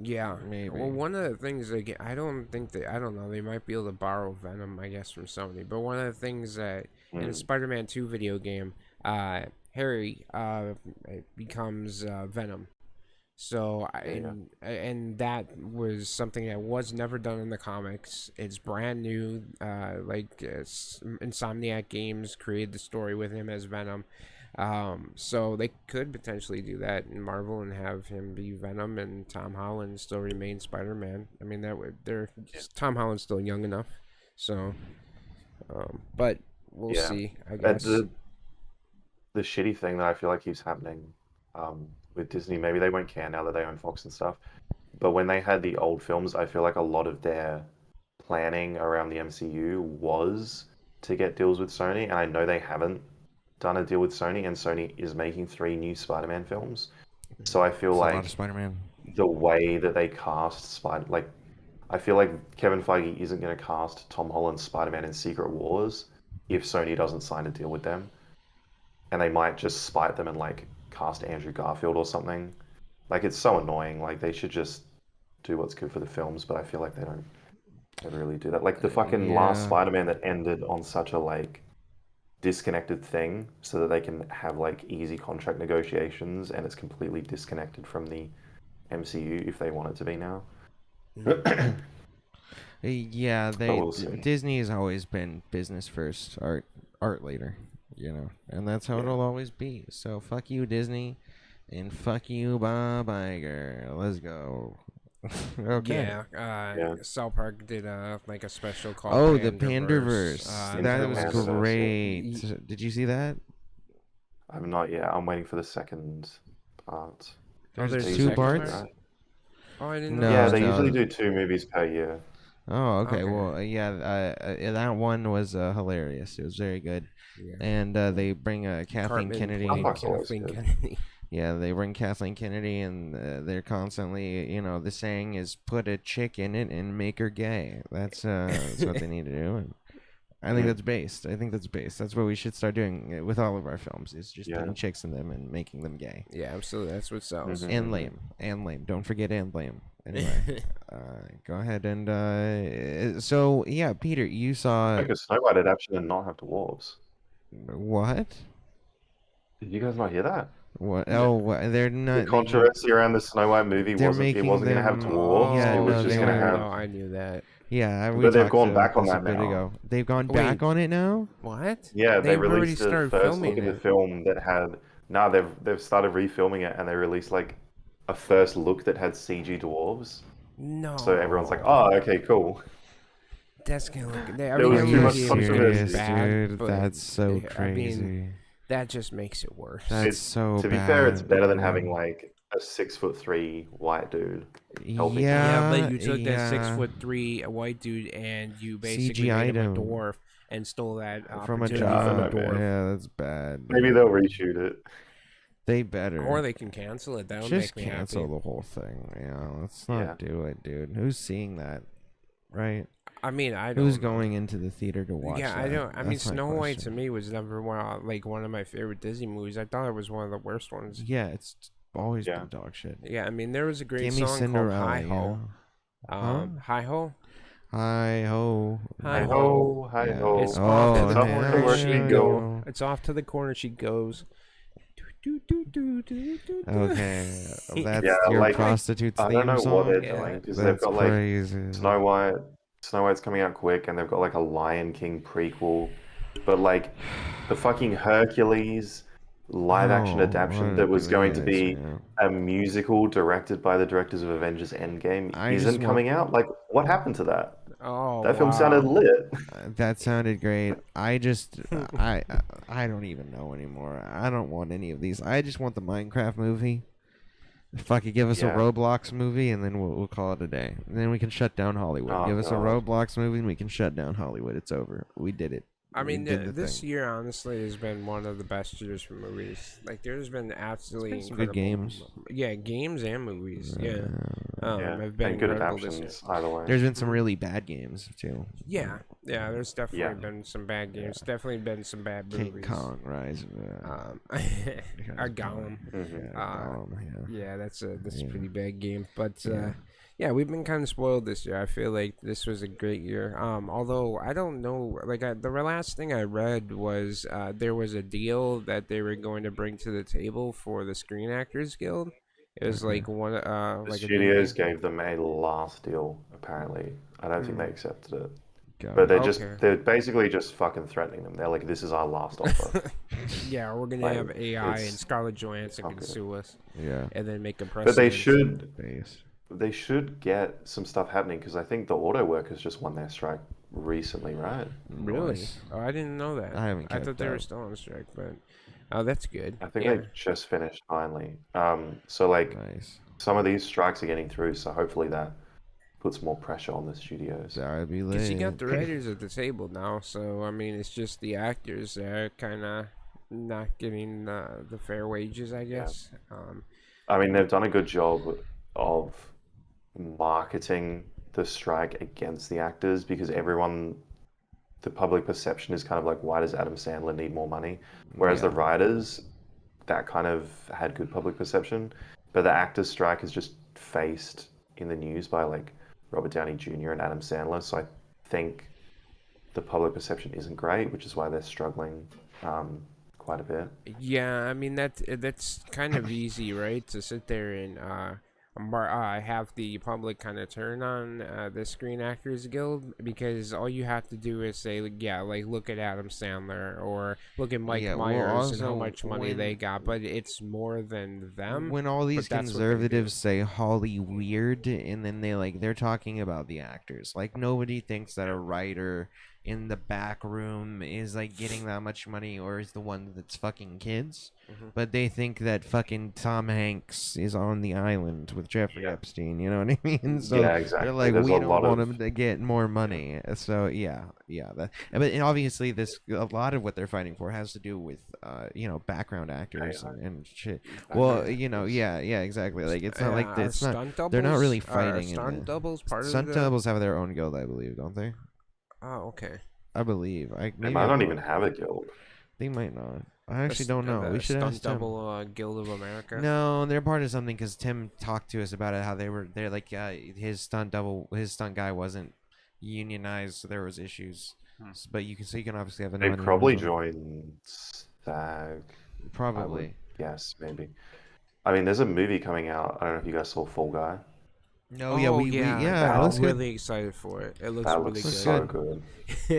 yeah, Maybe. well, one of the things I don't think I don't know. They might be able to borrow Venom, I guess, from Sony. But one of the things that in the Spider-Man 2 video game, Harry becomes Venom. So and that was something that was never done in the comics. It's brand new. Insomniac Games created the story with him as Venom. So they could potentially do that in Marvel and have him be Venom and Tom Holland still remain Spider-Man. I mean Tom Holland's still young enough. So, but we'll see. I guess. The shitty thing that I feel like keeps happening with Disney, maybe they won't care now that they own Fox and stuff, but when they had the old films, I feel like a lot of their planning around the MCU was to get deals with Sony, and I know they haven't done a deal with Sony, and Sony is making 3 new Spider-Man films. So I feel It's a lot like of Spider-Man. the way that they cast I feel like Kevin Feige isn't going to cast Tom Holland's Spider-Man in Secret Wars if Sony doesn't sign a deal with them. And they might just spite them and like cast Andrew Garfield or something. Like, it's so annoying. Like, they should just do what's good for the films, but I feel like they don't ever really do that. Like the fucking last Yeah. Spider-Man that ended on such a like disconnected thing so that they can have like easy contract negotiations, and it's completely disconnected from the MCU if they want it to be now. Yeah, But we'll see. Disney has always been business first, art later, and that's how it'll always be. So fuck you, Disney, and fuck you, Bob Iger. Let's go. Okay. Yeah, South Park did like a special called Oh, the Panderverse. Panderverse. That was Panderverse, yeah. great. Did you see that? I'm not yet. I'm waiting for the second part. There's There's a 2 second parts? part? Oh, I didn't No, know. Yeah, that. they no. usually do 2 movies per year. Oh, okay. Okay. Well, that one was hilarious. It was very good. Yeah. And they bring Kathleen Cartman Kennedy. playing That's always Kathleen good. Kennedy. Yeah, they bring Kathleen Kennedy, and they're constantly, the saying is put a chick in it and make her gay. That's what they need to do. And I think that's based. That's what we should start doing with all of our films, is just putting chicks in them and making them gay. Yeah, absolutely. That's what sells. And lame. Don't forget and lame. Anyway, go ahead and so yeah, Peter, you saw Like a Snow White adaptation and not have dwarves. what? Did you guys not hear that? What? Oh, they're not. The controversy around the Snow White movie They're wasn't making going to have them- dwarves. Yeah, it was no, just they going to were- have. No, I knew that. Yeah, we But they've talked gone about back on this a that bit now. ago. They've gone Wait. back on it now. What? Yeah, they They've already released the started first filming look at the it. film that had. No, they've started refilming it, and they released like a first look that had CG dwarves. No. So everyone's like, "Oh, okay, cool." That's gonna look. I There mean, was I too mean, much it's controversy. bad, dude. but That's so I crazy. mean, that just makes it worse. That's so To be bad. fair, it's better than having like a 6'3" white dude. helping. Yeah, but you took yeah. that 6'3" white dude and you basically CGI'd made him a him. dwarf and stole that from a opportunity job. from a okay. dwarf. Yeah, that's bad. Maybe they'll reshoot it. They better. Or they can cancel it. That would just make me cancel happy. the whole thing. Let's not do it, dude. Who's seeing that? Right? I mean, I don't. Who's know. going into the theater to watch Yeah, that? I don't. I mean, That's my Snow White to question. me was never one of my favorite Disney movies. I thought it was one of the worst ones. Yeah, it's always Yeah. been dog shit. Yeah, I mean, there was a great Give me song Cinderella. called Hi Ho. Huh? Hi Ho. Hi ho. Hi Hi ho. ho, hi Yeah. ho. It's off to the Somewhere corner where she she go. It's off to the corner she goes. Okay, that's Yeah, your like, prostitute's I theme don't know song. what they're Yeah. doing because they've That's got like crazy. Snow White, Snow White's coming out quick, and they've got like a Lion King prequel, but like the fucking Hercules live action adaptation that was going to be a musical directed by the directors of Avengers Endgame isn't coming out. Like, what happened to that? Oh, That film sounded lit. That sounded great. I don't even know anymore. I don't want any of these. I just want the Minecraft movie. If I could give us a Roblox movie, and then we'll call it a day. And then we can shut down Hollywood. Oh, give us a God. Roblox movie, and we can shut down Hollywood. It's over. We did it. I We mean, did the this thing. year honestly has been one of the best years for movies. Like, there's been absolutely It's been some good incredible games. Yeah, games and movies. Yeah, Yeah, have been and good incredible this year. adaptations either way. There's been some really bad games too. Yeah, there's definitely Yeah. been some bad games. Definitely been some bad King movies. Kong Rise. A Gollum. Yeah, that's a pretty bad game. But yeah, we've been kind of spoiled this year. I feel like this was a great year. Although I don't know, like the last thing I read was there was a deal that they were going to bring to the table for the Screen Actors Guild. It was like one The like studios gave them a last deal, apparently. I don't think they accepted it. Got But it. they're basically just fucking threatening them. They're like, this is our last offer. yeah, we're gonna Like, have AI and it's Scarlett Johansson not can good. sue us, Yeah. and then make a But precedent. they should get some stuff happening because I think the auto workers just won their strike recently, right? Really? Nice. Oh, I didn't know that. I haven't I thought kept they were up. still on strike, but oh, that's good. I think yeah. they just finished finally. So like Nice. some of these strikes are getting through, so hopefully that puts more pressure on the studios. That'd be Because you got lit. the writers at the table now, so I mean, it's just the actors that are kind of not getting the fair wages, I guess. I mean, they've done a good job of marketing the strike against the actors because the public perception is kind of like, why does Adam Sandler need more money? Whereas the writers, that kind of had good public perception, but the actors strike is just faced in the news by like Robert Downey Jr. and Adam Sandler. So I think the public perception isn't great, which is why they're struggling quite a bit. Yeah, I mean that's kind of easy, right? To sit there and have the public kind of turn on the Screen Actors Guild because all you have to do is say, like, yeah, like look at Adam Sandler or look at Mike Myers and how much money they got, but it's more than them. When all these but that's what they conservatives say Holly weird, and then they're talking about the actors. Like nobody thinks that a writer in the back room is like getting that much money or is the one that's fucking kids. But they think that fucking Tom Hanks is on the island with Jeffrey Epstein. You know what I mean? So Yeah, exactly. they're like, There's we a don't lot want of- him to get more money. So yeah. But and obviously, a lot of what they're fighting for has to do with background actors and shit. Well, yeah, exactly. Like it's not like it's not. They're not really fighting. Stunt doubles part of Stunt doubles have their own guild, I believe, don't they? Oh, okay. I believe. They might not even have a guild. They might not. I actually don't know. We should Stunt ask Tim. double Guild of America. No, they're part of something because Tim talked to us about it. How they're like his stunt guy wasn't unionized, so there was issues. But you can obviously have They probably join SAG. Probably. Yes, maybe. I mean, there's a movie coming out. I don't know if you guys saw Fall Guy. No, yeah, I'm looks good. really excited for it. It looks That really looks good. so good.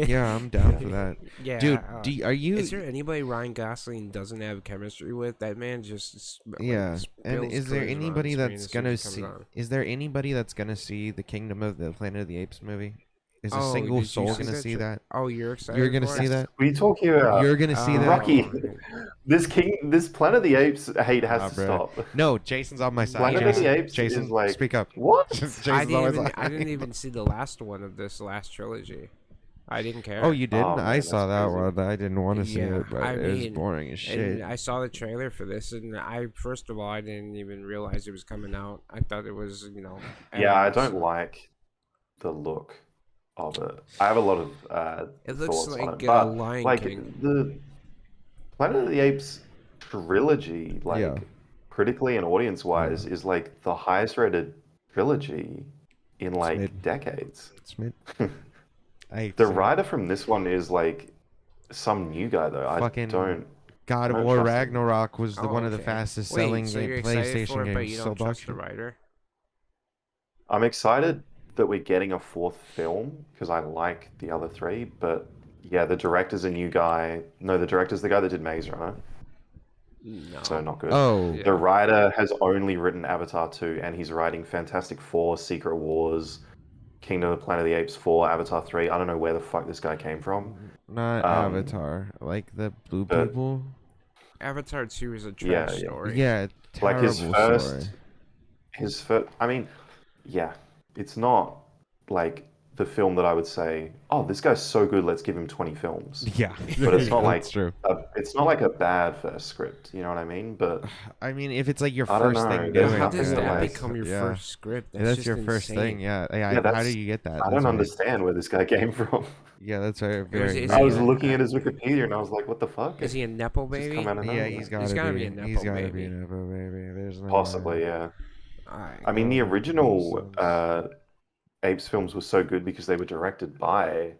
Yeah, I'm down for that. Yeah, Dude, are you? Is there anybody Ryan Gosling doesn't have chemistry with? That man just Yeah, and spills is there charisma on anybody screen that's as soon gonna as he see? comes on. Is there anybody that's gonna see the Kingdom of the Planet of the Apes movie? Is a Oh, single did you soul see gonna that see that? Oh, you're excited. You're gonna for see it? that? What are you talking about? You're gonna see that? Rocky, this Planet of the Apes hate has to bro. stop. No, Jason's on my side. Planet of the Jason, Apes Jason, is like speak up. What? Jason's I on my didn't side. even see the last one of this last trilogy. I didn't care. Oh, you didn't? Oh, man, I saw that that's crazy. one. I didn't want to see Yeah, it, but I it was mean, boring as shit. And I saw the trailer for this, and first of all, I didn't even realize it was coming out. I thought it was, Yeah, I animals. don't like the look of it. I have a lot of It looks thoughts on like it, but Lion like King. the Planet of the Apes trilogy, like Yeah. critically and audience-wise, is like the highest-rated trilogy in like mid. decades. It's mid. The writer from this one is like some new guy though. Fucking I don't. God of don't War trust him. Ragnarok was one of the okay. fastest Wait, selling so you're excited PlayStation for it, but games. you So don't trust the bullshit. writer? I'm excited. that we're getting a fourth film because I like the other three, but yeah, the director's a new guy. No, the director's the guy that did Maze Runner, No. so not good. Oh, Yeah. The writer has only written Avatar 2, and he's writing Fantastic Four, Secret Wars, Kingdom of the Planet of the Apes 4, Avatar 3. I don't know where the fuck this guy came from. not Avatar, like the blue but- people. Avatar 2 is a Yeah, trash yeah. story. Yeah, Like terrible story. his first. I mean, yeah, it's not like the film that I would say, oh, this guy's so good, let's give him 20 films. Yeah, But it's not that's like true. it's not like a bad first script. You know what I mean? But I mean, if it's like your I don't first know, thing there's doing, How does nothing that like- become your yeah. first script? Yeah, that's just your first insane. thing. Yeah. Yeah, How that's- do you get that? I That's don't right. understand where this guy came from. Yeah, that's very, is very. he I was a- looking at his Wikipedia and I was like, what the fuck? Is he a nepo Just baby? come out of Yeah, nowhere. he's He's gotta gotta be. be a nepo He's gotta be baby. a nepo baby. There's no Possibly, yeah. Alright. I mean, the original Nonsense. Apes films were so good because they were directed by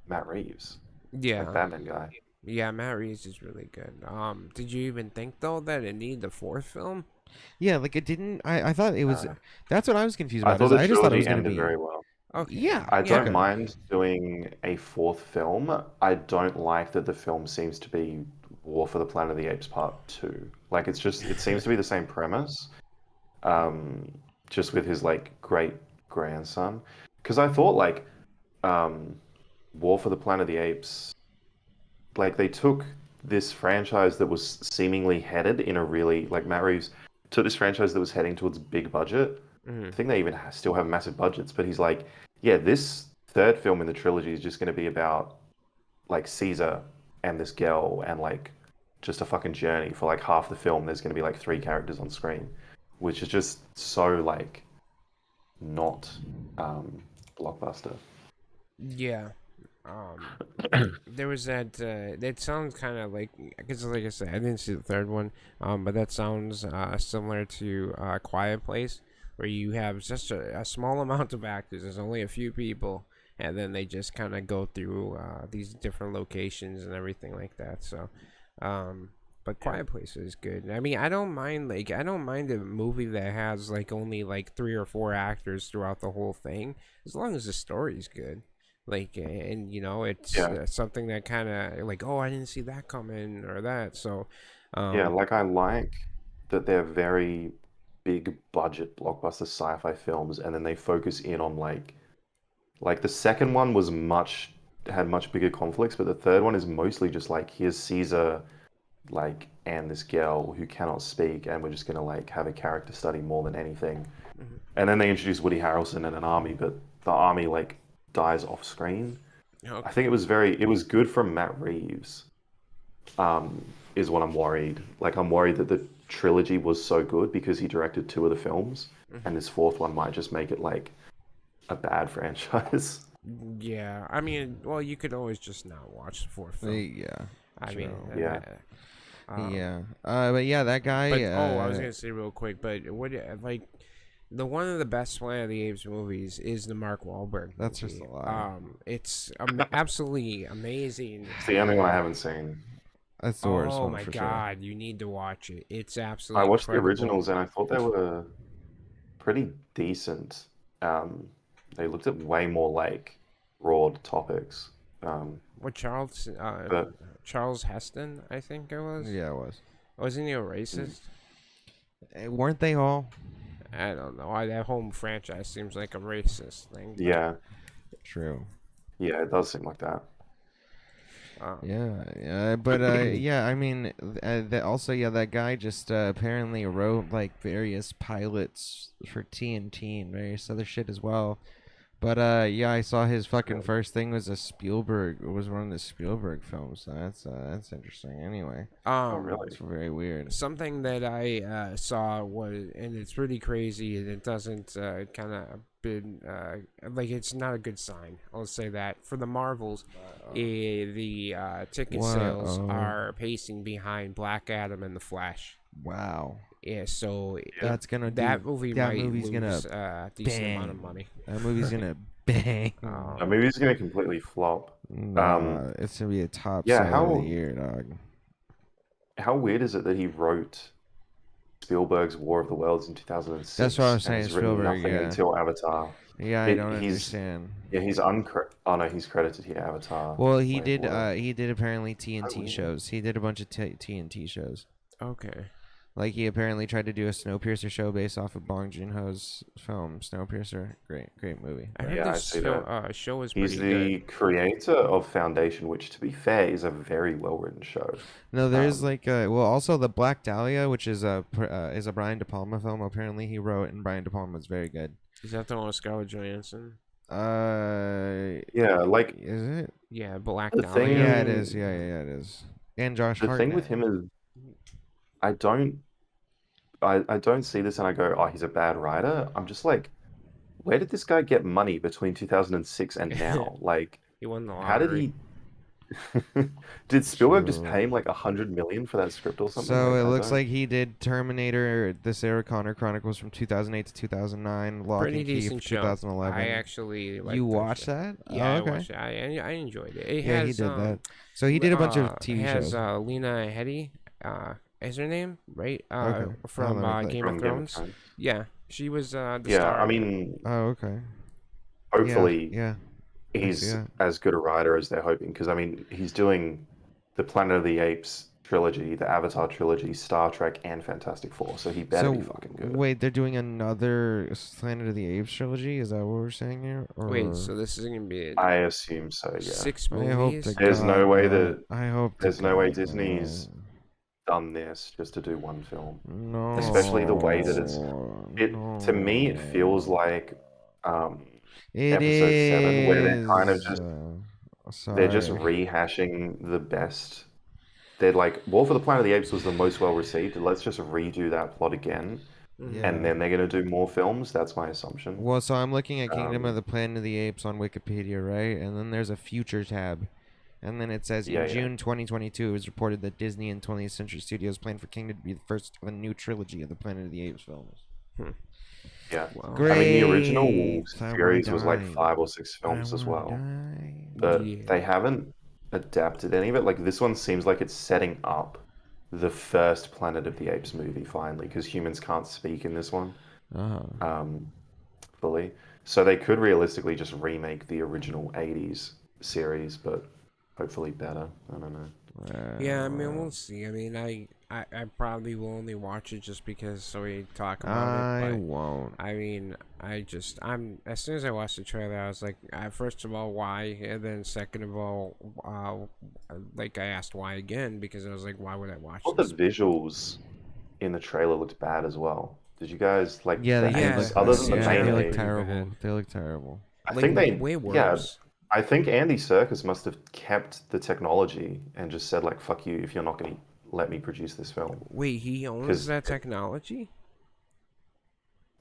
Matt Reeves, Yeah. like Batman guy. Yeah, Matt Reeves is really good. Did you even think though that it needed the fourth film? Yeah, like it didn't. I thought it was. That's what I was confused I about. thought is the I just thought it was trilogy gonna ended be. very well. Okay. Yeah, I don't okay. mind doing a fourth film. I don't like that the film seems to be War for the Planet of the Apes Part 2. Like it seems to be the same premise, just with his like great grandson. Because I thought like War for the Planet of the Apes, like they took this franchise that was seemingly headed in a really like Matt Reeves took this franchise that was heading towards big budget. I think they even still have massive budgets, but he's like, yeah, this third film in the trilogy is just going to be about like Caesar and this girl and like just a fucking journey for like half the film. There's going to be like 3 characters on screen, which is just so like not blockbuster. Yeah. There was that. That sounds kind of like, because like I said, I didn't see the third one. But that sounds similar to Quiet Place, where you have just a small amount of actors. There's only a few people, and then they just kind of go through these different locations and everything like that. So, but Quiet Place is good. I mean, I don't mind a movie that has like only like 3 or 4 actors throughout the whole thing, as long as the story's good. Like, and you know, it's something that kind of like, oh, I didn't see that coming or that. So, Yeah, like I like that they're very big budget blockbuster sci-fi films, and then they focus in on like the second one was had much bigger conflicts, but the third one is mostly just like, here's Caesar, like, and this girl who cannot speak, and we're just gonna like have a character study more than anything. And then they introduce Woody Harrelson and an army, but the army like dies off screen. okay. I think it was good from Matt Reeves. Is what I'm worried. Like I'm worried that the trilogy was so good because he directed 2 of the films, and this fourth one might just make it like a bad franchise. Yeah, I mean, well, you could always just not watch the fourth film. Yeah. I mean, Yeah. Yeah. But yeah, that guy. But I was gonna say real quick, but what like the one of the best Planet of the Apes movies is the Mark Wahlberg. That's movie. just a lie. It's absolutely amazing. It's the only one I haven't seen. That's the worst Oh one my for god, you need to watch it. It's I absolutely. watched the incredible. originals and I thought they were pretty decent. They looked at way more like broad topics. What But- Charles Heston, I think it was. sure. Yeah, it was. Wasn't he a racist? Weren't they all? I don't know. That whole franchise seems like a racist thing. but, Yeah, True. yeah, it does seem like that. Yeah, but yeah, I mean, also, yeah, that guy just apparently wrote like various pilots for TNT and various other shit as well. But yeah, I saw his fucking first thing was was one of the Spielberg films. So that's interesting. Anyway, really? it's very weird. Something that I saw was, and it's pretty crazy, and it doesn't kind of been like, it's not a good sign. I'll say that for the Marvels, the ticket sales are pacing behind Black Adam and the Flash. Wow, Yeah, so that's gonna that movie that might movie's lose gonna a decent bang. amount of money. that movie's gonna bang. The movie's gonna completely flop. Nah, it's gonna be a top yeah, seller of how- the year, dog. How weird is it that he wrote Spielberg's War of the Worlds in 2006? That's what I was and saying, has written Spielberg, nothing yeah. until Avatar. Yeah, I don't He's understand. yeah, oh no, he's credited here. Avatar. Well, Wait, what? he did apparently So TNT weird. shows. He did a bunch of TNT shows. Okay. Like he apparently tried to do a Snowpiercer show based off of Bong Joon-ho's film Snowpiercer. Great movie. I heard Yeah, I this see that. show is He's pretty the good. creator of Foundation, which, to be fair, is a very well-written show. No, there's Um, like well also the Black Dahlia, which is a Brian De Palma film. Apparently he wrote, and Brian De Palma was very good. Is that the one with Scarlett Johansson? yeah, like Is it? Yeah, Black the thing. Dahlia. Yeah, it is. Yeah, it is. And Josh The thing with Hartnett. him is, I don't, I don't see this and I go, oh, he's a bad writer. I'm just like, where did this guy get money between 2006 and now? Like, He won the how did lottery. he? Did Spielberg just So- pay him like 100 million for that script or something? So Like, it I looks don't- like he did Terminator, the Sarah Connor Chronicles from 2008 to 2009, Lock Pretty and Key decent from show. 2011. I actually liked You that watched show. that? Yeah, Oh, I okay. watched it. I enjoyed it. It Yeah, has, he did that. So he did a bunch of TV it has, shows. Lena Headey, is her name, right? Okay. From let me click. Game from of Game of Thrones. Thrones. Yeah, she was the Yeah, star. I mean, Oh, okay. hopefully Yeah. he's that. as good a writer as they're hoping. Because I mean, he's doing the Planet of the Apes trilogy, the Avatar trilogy, Star Trek, and Fantastic Four. So he better So be fucking good. wait, they're doing another Planet of the Apes trilogy? Is that what we're saying here? Or... Wait, so this is gonna be I assume so. Yeah. 6 I hope movies? to There's no God way not. that- I hope to there's no way God Disney's done this just to do one film. No. Especially the way that it's- To me, it feels like It episode 7, where they're kind of is, just- sorry. they're just rehashing the best. They're like, War for the Planet of the Apes was the most well received. Let's just redo that plot again, Mhm. Yeah. and then they're gonna do more films. That's my assumption. Well, so I'm looking at Kingdom of Um, the Planet of the Apes on Wikipedia, right? And then there's a future tab. And then it says, Yeah, in yeah. June 2022, it was reported that Disney and 20th Century Studios plan for Kingdom to be the first of a new trilogy of the Planet of the Apes films. Yeah. Wow. Great. I mean, the original I wanna series was like die. 5 or 6 films I as wanna well, die. but Yeah. they haven't adapted any of it. Like this one seems like it's setting up the first Planet of the Apes movie finally, because humans can't speak in this one Uh-huh. fully. So they could realistically just remake the original 80s series, but hopefully better. I don't know. Yeah, I mean, we'll see. I mean, I probably will only watch it just because so we talk about I it. But won't. I mean, I'm as soon as I watched the trailer, I was like, first of all, why? And then second of all, like I asked why again because I was like, why would I watch All the this? visuals in the trailer looked bad as well. Did you guys like? Yeah, the they Yeah, apes, look other bad. than the yeah, They main look look ape, terrible. terrible. bad. They look terrible. I Like, think they way yeah, worse. I think Andy Serkis must have kept the technology and just said like, "Fuck you if you're not going to let me produce this film." Wait, he owns 'Cause- that technology?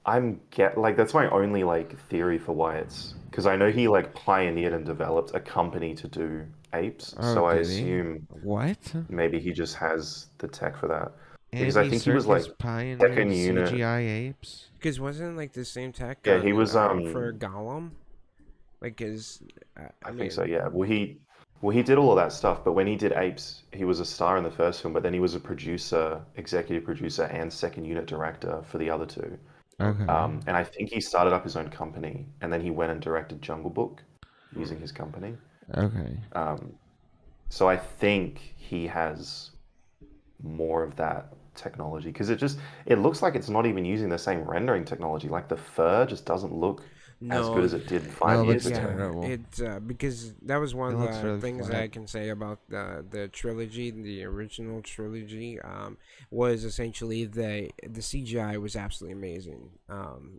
That's my only like theory for why it's because I know he like pioneered and developed a company to do apes, Oh, so I did he? assume What? maybe he just has the tech for that. Because I Andy think he was, Serkis like, pioneered second unit. CGI apes. Because wasn't like the same tech? Yeah, he was, for Gollum. Like his, I mean, think so. Yeah. Well, he did all of that stuff, but when he did Apes, he was a star in the first film, but then he was a producer, executive producer, and second unit director for the other two. Okay. And I think he started up his own company, and then he went and directed Jungle Book using his company. Okay. So I think he has more of that technology because it looks like it's not even using the same rendering technology. Like the fur just doesn't look as good as it did 5 No, it years looks ago. terrible. Because that was one It of looks the really things that flat. I can say about the trilogy, the original trilogy, was essentially the CGI was absolutely amazing.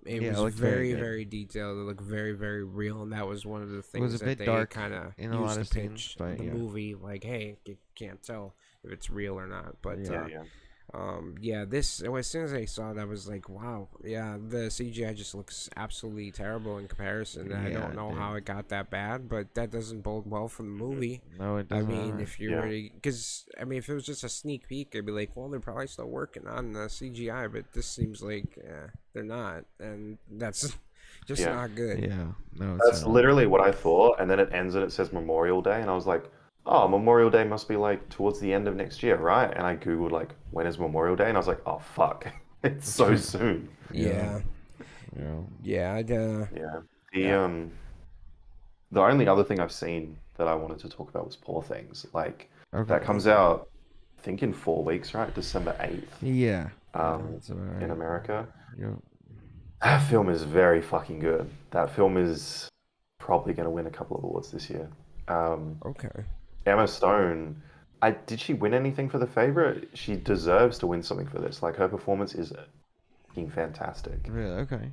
It Yeah, it was looked very very good. very detailed. It looked very very real, and that was one of the was things a that bit they dark kind of in a used lot to of scenes, pitch but the yeah. movie. Like, hey, you can't tell if it's real or not. But Yeah. this as soon as I saw it, I was like, wow, yeah, the CGI just looks absolutely terrible in comparison. And I Yeah, don't know dude. how it got that bad, but that doesn't bode well for the movie. No, it I doesn't. mean, if you Yeah. were because I mean, if it was just a sneak peek, I'd be like, well, they're probably still working on the CGI, but this seems like they're not, and that's just Yeah. not good. Yeah. No, it's That's not. literally what I thought, and then it ends and it says Memorial Day, and I was like, "Oh, Memorial Day must be like towards the end of next year, right?" And I googled like, "When is Memorial Day?" And I was like, "Oh fuck, it's so soon." Yeah, Yeah. yeah. Yeah, The the only other thing I've seen that I wanted to talk about was Poor Things. Like Okay. that comes out, I think in 4 weeks, right? December 8th, Yeah. um, That's all in right. America. Yep. That film is very fucking good. That film is probably going to win a couple of awards this year. Um, Okay. Emma Stone, did she win anything for The Favorite? She deserves to win something for this. Like her performance is fucking fantastic. Really? Okay.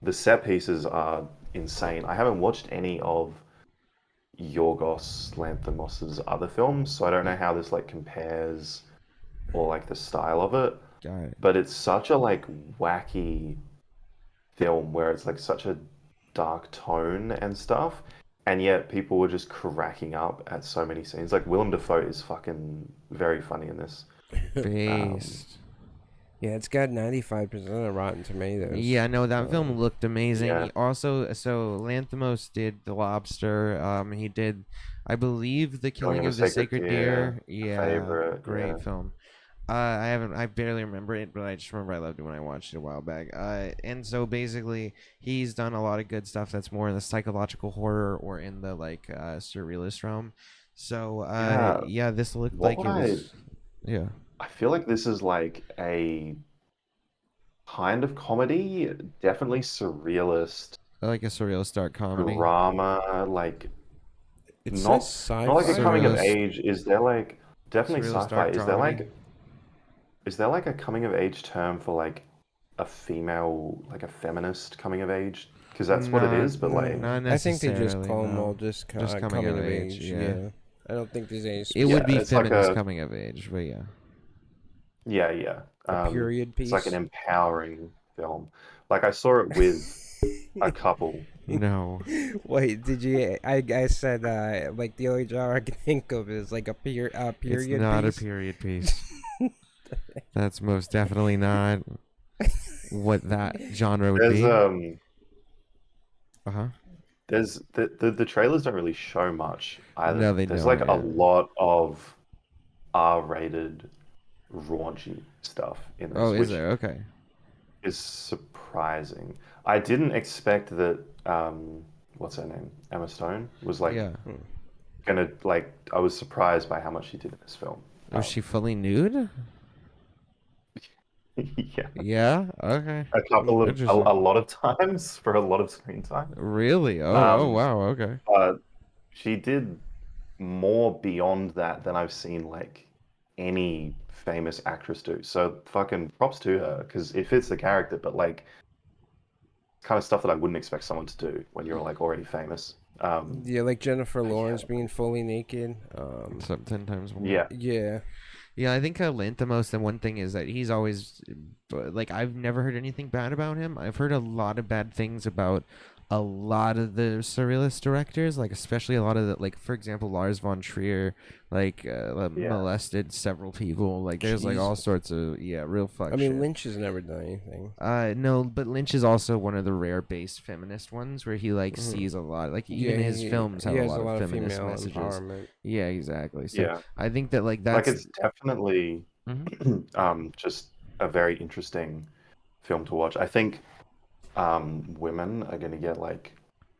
The set pieces are insane. I haven't watched any of Yorgos Lanthimos's other films, so I don't know how this like compares or like the style of it. Got it. But it's such a like wacky film where it's like such a dark tone and stuff, and yet people were just cracking up at so many scenes. Like Willem Dafoe is fucking very funny in this. Based. Yeah, it's got 95% of Rotten Tomatoes. Yeah, no, that film looked amazing. yeah. He also, so Lanthimos did The Lobster. He did, I believe, The Killing of the Sacred Deer. Yeah, Favorite, great yeah. film. I barely remember it, but I just remember I loved it when I watched it a while back. And so basically, he's done a lot of good stuff that's more in the psychological horror or in the like surrealist realm. So yeah, this looked What like it would was, yeah, I feel like this is like a kind of comedy, definitely surrealist like a surrealist dark comedy. drama, like It not says sci-fi. not like a coming of Surrealist. age. Is there like definitely Surrealist sci-fi? dark dramedy. Is there like a coming of age term for like a female, like a feminist coming of age? Because that's what it Not- is, but like Not I think they just necessarily, call them no. all just, Just coming of age. Yeah. I don't think there's any It would be it's like feminist a coming of age, but yeah. yeah. a period piece. It's like an empowering film. Like I saw it with a couple. No. Wait, did you? I said like the only genre I can think of is like a period It's not piece. a period piece. That's most definitely not what that genre would There's be. Uh-huh. there's the trailers don't really show much either. No, they There's don't, like a yeah. lot of R-rated raunchy stuff in this, Oh, is which there? Okay. is surprising. I didn't expect that what's her name? Emma Stone was like Yeah. gonna like I was surprised by how much she did in this film. Was she fully nude? Yeah. Yeah? Okay. A couple of Interesting. a lot of times for a lot of screen time. Really? Oh, Um, wow. Okay. She did more beyond that than I've seen like any famous actress do. So fucking props to her because it fits the character, but like kind of stuff that I wouldn't expect someone to do when you're like already famous. Yeah, like Jennifer Lawrence being fully naked. So 10 times more. Yeah. Yeah. Yeah, I think Lanthimos, the one thing is that he's always, like, I've never heard anything bad about him. I've heard a lot of bad things about a lot of the surrealist directors, like, especially a lot of the, like, for example, Lars von Trier, like, molested several people. Like, there's, like, all Jesus. sorts of, real fuck I mean, shit. Lynch has never done anything. No, but Lynch is also one of the rare base feminist ones where he, like, sees a lot, like, even his films have he a has lot of feminist female messages. empowerment. Yeah, exactly. So Yeah. I think that, like, Like that's... it's definitely just a very interesting film to watch. I think women are going to get like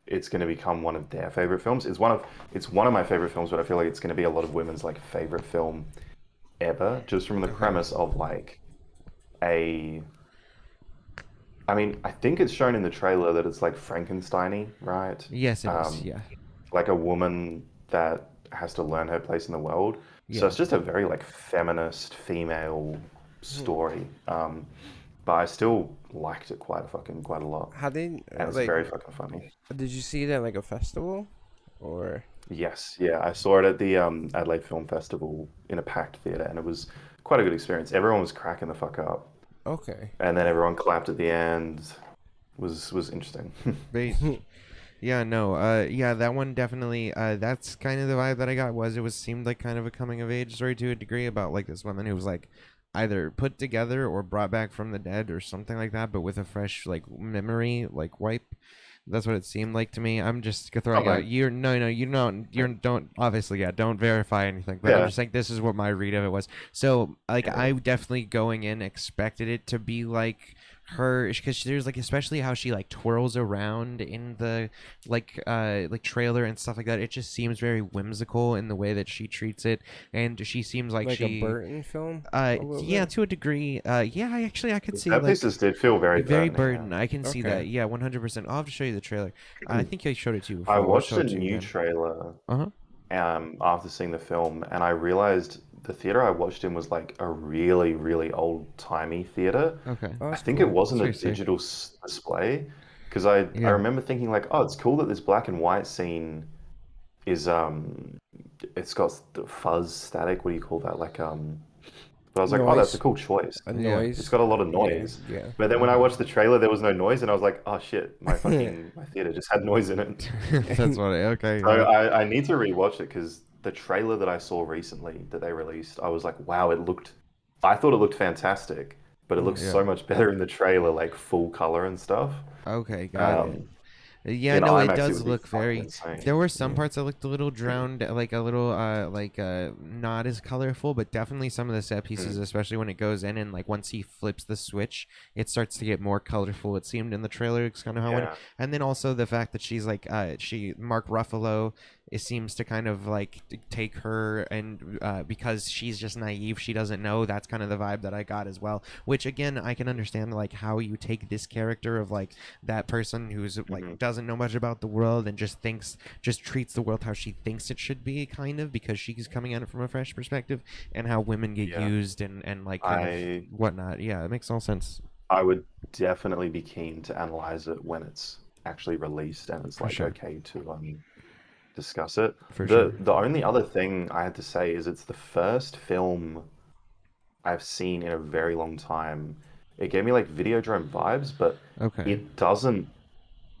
it's going to become one of their favorite films. It's one of my favorite films, but I feel like it's going to be a lot of women's like favorite film ever, just from the premise of like I mean, I think it's shown in the trailer that it's like Frankenstein-y, right? Yes, it is. Yeah. Like a woman that has to learn her place in the world. So Yeah. it's just a very like feminist female story. But I still liked it quite a lot. How did And it's like? very fucking funny. Did you see it at like a festival, or? Yes, yeah, I saw it at the Adelaide Film Festival in a packed theater, and it was quite a good experience. Everyone was cracking the fuck up, Okay. and then everyone clapped at the end. Was interesting. Yeah, no, that one definitely, that's kind of the vibe that I got. Seemed like kind of a coming of age story to a degree about like this woman who was like either put together or brought back from the dead or something like that, but with a fresh like memory like wipe. That's what it seemed like to me. I'm just throwing out. You don't obviously don't verify anything, but I'm Yeah. just like this is what my read of it was. So like I definitely going in expected it to be like her, because there's like, especially how she like twirls around in the like trailer and stuff like that. It just seems very whimsical in the way that she treats it, and she seems like a she Burton film. A little yeah, bit? to a degree. Yeah, I could The see set like pieces did feel very very Burton-y, Burton. I can see that. Okay. Yeah, 100%. I'll have to show you the trailer. I think I showed it to you I before. I'll watched show a it to you new again. trailer Uh-huh. after seeing the film, and I realized the theater I watched in was like a really, really old-timey theater. Okay. Oh, I that's think cool. it wasn't a That's very sick. digital display because I Yeah. remember thinking like, oh, it's cool that this black and white scene is it's got the fuzz static. What do you call that? Like but I was like, oh, that's a Noise. cool choice. A Yeah. noise. It's got a lot of noise. Yeah. But then when I watched the trailer, there was no noise, and I was like, oh shit, my theater just had noise in it. That's what okay. So I need to rewatch it because the trailer that I saw recently that they released, I was like, wow, I thought it looked fantastic, but it looks Yeah. so much better in the trailer, like full color and stuff. Okay, got it. Yeah, In no, it IMAX, does would be look fucking very. insane. There were some parts that looked a little drowned, like a little, not as colorful, but definitely some of the set pieces, especially when it goes in and like once he flips the switch, it starts to get more colorful. It seemed in the trailer, it's kind of how it went. Yeah. And then also the fact that she's like, Mark Ruffalo, it seems to kind of like take her and because she's just naive, she doesn't know. That's kind of the vibe that I got as well. Which again, I can understand like how you take this character of like that person who's like doesn't know much about the world and just treats the world how she thinks it should be, kind of, because she's coming at it from a fresh perspective, and how women get used and like kind of whatnot. Yeah, it makes all sense. I would definitely be keen to analyze it when it's actually released and it's like sure. okay to discuss it. For sure. The only other thing I had to say is it's the first film I've seen in a very long time. It gave me like Videodrome vibes, but Okay. it doesn't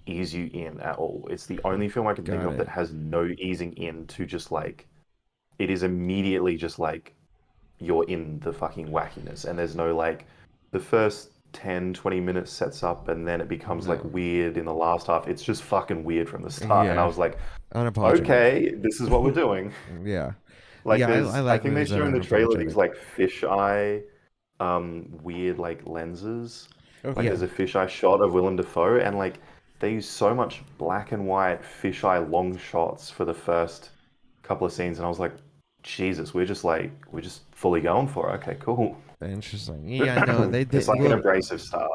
ease you in at all. It's the only film I can think Got of it. that has no easing in to just like it is immediately just like you're in the fucking wackiness, and there's no like the first 10-20 minutes sets up and then it becomes like weird in the last half. It's just fucking weird from the start, and I Yeah. was like, Unapologetic. okay, this is what we're doing. Yeah. Like Yeah, there's, I like think they movies that show are in the trailer unapologetic. these like fisheye, weird like lenses. Okay. Like there's a fisheye shot of Willem Dafoe, and like they use so much black and white fisheye long shots for the first couple of scenes, and I was like, Jesus, we're just fully going for it. Okay, cool. Interesting. Yeah, no, they It's like an abrasive start.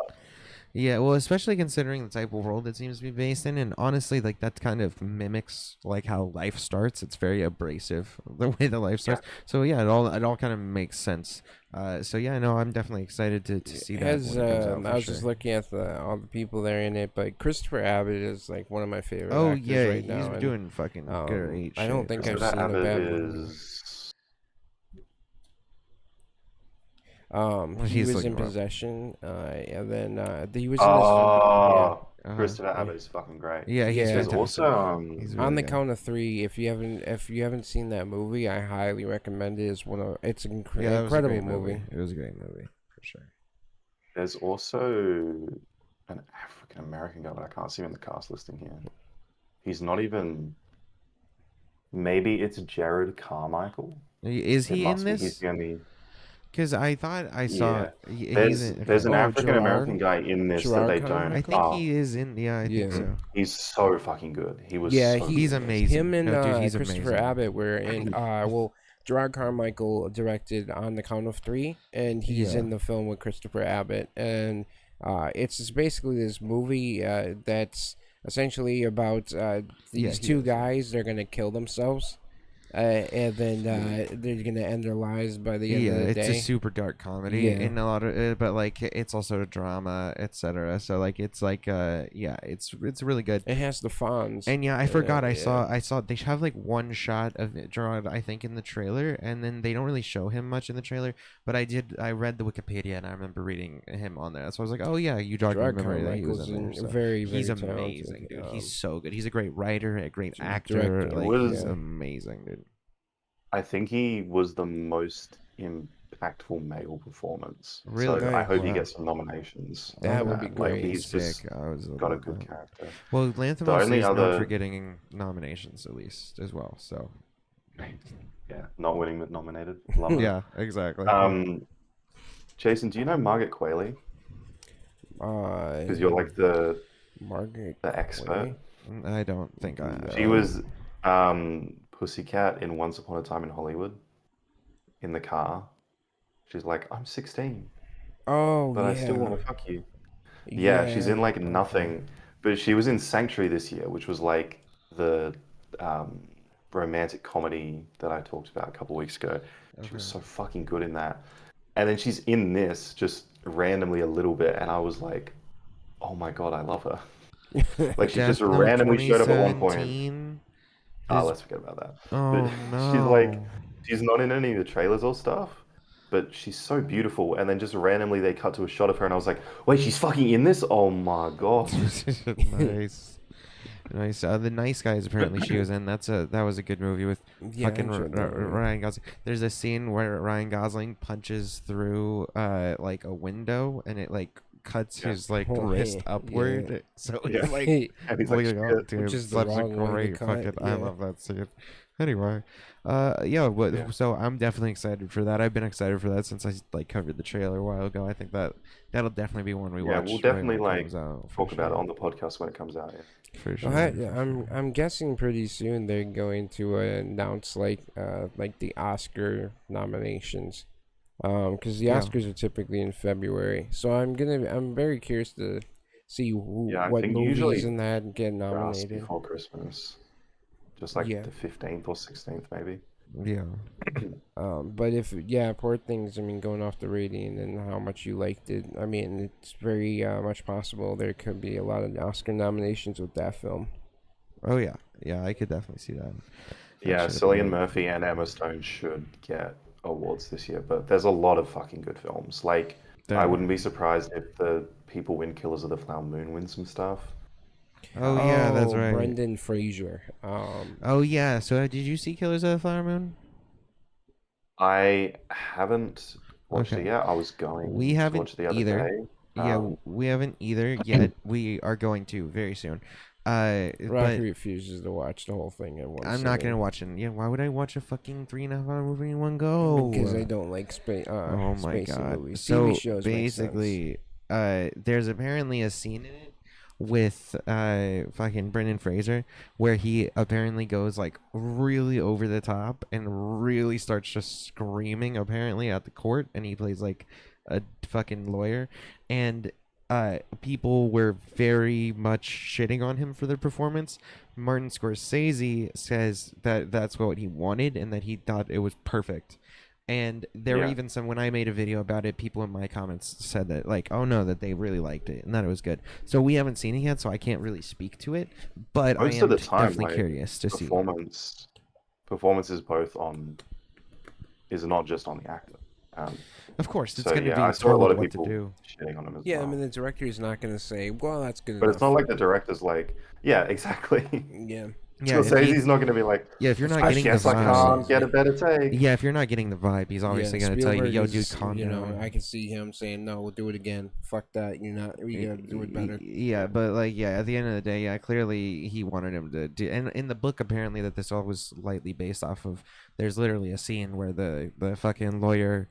Yeah, well, especially considering the type of world it seems to be based in, and honestly, like that kind of mimics like how life starts. It's very abrasive the way that life starts. So yeah, it all kind of makes sense. So yeah, no, I'm definitely excited to see that. As when it comes out, I for was just looking at all the people that are in it, but Christopher Abbott is like one of my favorite Oh actors yeah, right now. he's and, doing fucking great. I don't shit. think I've That seen a Abbott bad movie. is He he's was in looking rough. Possession, and then he was oh, Uh-huh. Christopher Abbott is fucking great. Yeah, he's Yeah. There's fantastic. also He's in really On the good. Count of Three. If you haven't seen that movie, I highly recommend it. It's an Yeah, that was a incredible great movie. It was a great movie for sure. there's also an African American guy, but I can't see him in the cast listing here. He's not even. Maybe it's Jared Carmichael. Is It he must in be. He's this? the only. Because I thought I saw. Yeah. He's There's an Oh, African American Gerard? guy in this Gerard that they Carmichael? don't. I think Oh, he is in. Yeah, I think Yeah. so. he's so fucking good. He was. Yeah, so He's good. amazing. Him and No, dude, he's Christopher amazing. Abbott were in. Gerard Carmichael directed On the Count of Three, and he's Yeah. in the film with Christopher Abbott. And it's just basically this movie that's essentially about these he two is. guys. They're gonna kill themselves, and then they're gonna end their lives by the end Yeah, of the it's day. a super dark comedy Yeah. in a lot of, but like it's also a drama, etc. So like it's like yeah, it's really good. It has the Fonz. And yeah, I forgot. I yeah. saw they have like one shot of Gerard, I think, in the trailer, and then they don't really show him much in the trailer. But I read the Wikipedia, and I remember reading him on there. So I was like, oh yeah, you jogged my Gerard memory that he was Carmichael's in there. So. very He's talented, amazing, dude. um, He's so good. He's a great writer, a great actor. director. Like he's Yeah. amazing, dude. I think he was the most impactful male performance. Really? So I hope he Wow. gets some nominations. That on would be Like great. he's just Sick. I was got a good character. Well, Lanthimos The only is known other- for getting nominations at least as well. So Yeah, not winning but nominated. Love it. yeah, exactly. Jason, do you know Margaret Qualley? Because you're like the Margaret expert. Qualley? I don't think I. She was Pussycat in Once Upon a Time in Hollywood. In the car, she's like, "I'm 16, Oh but I still yeah, want to fuck you." Yeah, she's yeah. in like Okay. Nothing, but she was in Sanctuary this year, which was like the um, romantic comedy that I talked about a couple weeks ago. She was Okay. so fucking good in that. And then she's in this just randomly a little bit, and I was like, "Oh my God, I love her." Like she just Death Note randomly showed up at one point. 2017 Ah, is. let's forget about that. But Oh she's like, no. she's not in any of the trailers or stuff, but she's so beautiful. And then just randomly they cut to a shot of her, and I was like, wait, she's fucking in this? Oh my God. Nice. Nice. The Nice Guys apparently she was in. That was a good movie with Yeah, I fucking enjoyed that movie. Ryan Gosling. There's a scene where Ryan Gosling punches through like a window and it like cuts Yeah. his like Oh, wrist yeah. upward. So Yeah. it's like And he's oh like, my God, shit. dude, Which is the such a wrong way to great cut, fucking. I yeah. love that scene. Anyway, yeah, Yeah. so I'm definitely excited for that. I've been excited for that since I like covered the trailer a while ago. I think that'll definitely be one we Yeah, watch we'll right definitely when it like comes out for talk about it sure. on the podcast when it comes out. Yeah. For Well, sure. yeah, I'm guessing pretty soon they're going to announce like the Oscar nominations, because the Yeah. Oscars are typically in February. So I'm very curious to see Yeah, I what think movies usually in that get just nominated. before Christmas, just like Yeah. the 15th or 16th, maybe. Yeah. But if poor things. I mean, going off the rating and how much you liked it. I mean, it's very much possible there could be a lot of Oscar nominations with that film. Oh yeah. Yeah, I could definitely see that. Yeah, That should be Cillian good. Murphy and Emma Stone should get awards this year, but there's a lot of fucking good films. Like, There I are. wouldn't be surprised if the people win Killers of the Flower Moon win some stuff. Oh yeah, that's Oh, right. Brendan Fraser. Oh yeah. So did you see Killers of the Flower Moon? I haven't watched it Okay. yet. I was We going to haven't watch it the other either. day. Yeah, we haven't either yet. We are going to very soon. Rocky But refuses to watch the whole thing at once. I'm not gonna watch it. Yeah, why would I watch a fucking 3.5 hour movie in one go? Because I don't like Oh my spacey God. movies. So TV shows make sense. basically, there's apparently a scene in it with fucking Brendan Fraser where he apparently goes like really over the top and really starts just screaming apparently at the court, and he plays like a fucking lawyer, and people were very much shitting on him for the performance. Martin Scorsese says that that's what he wanted and that he thought it was perfect. And there were Yeah. even some, when I made a video about it, people in my comments said that, like, oh no, that they really liked it and that it was good. So we haven't seen it yet, so I can't really speak to it. But I Most am of the time, definitely like, curious to see. performance is both on, is not just on the actor. Of course, it's So going to yeah, be I saw a told lot of what to people do. shitting on him as Yeah, I well. mean the director is not going to say, "Well, that's good But enough." it's not like the director's like, yeah, exactly. Yeah. Yeah, Scorsese's not going to be like, yeah, if you're not I getting the guess I can't vibe, get a better take. yeah, if you're not getting the vibe, he's obviously going to tell you, yo, dude, calm down. I can see him saying, "No, we'll do it again. Fuck that. You're not. We gotta do it better." Yeah, but like, yeah, at the end of the day, yeah, clearly he wanted him to do. And in the book, apparently, that this all was lightly based off of. There's literally a scene where the fucking lawyer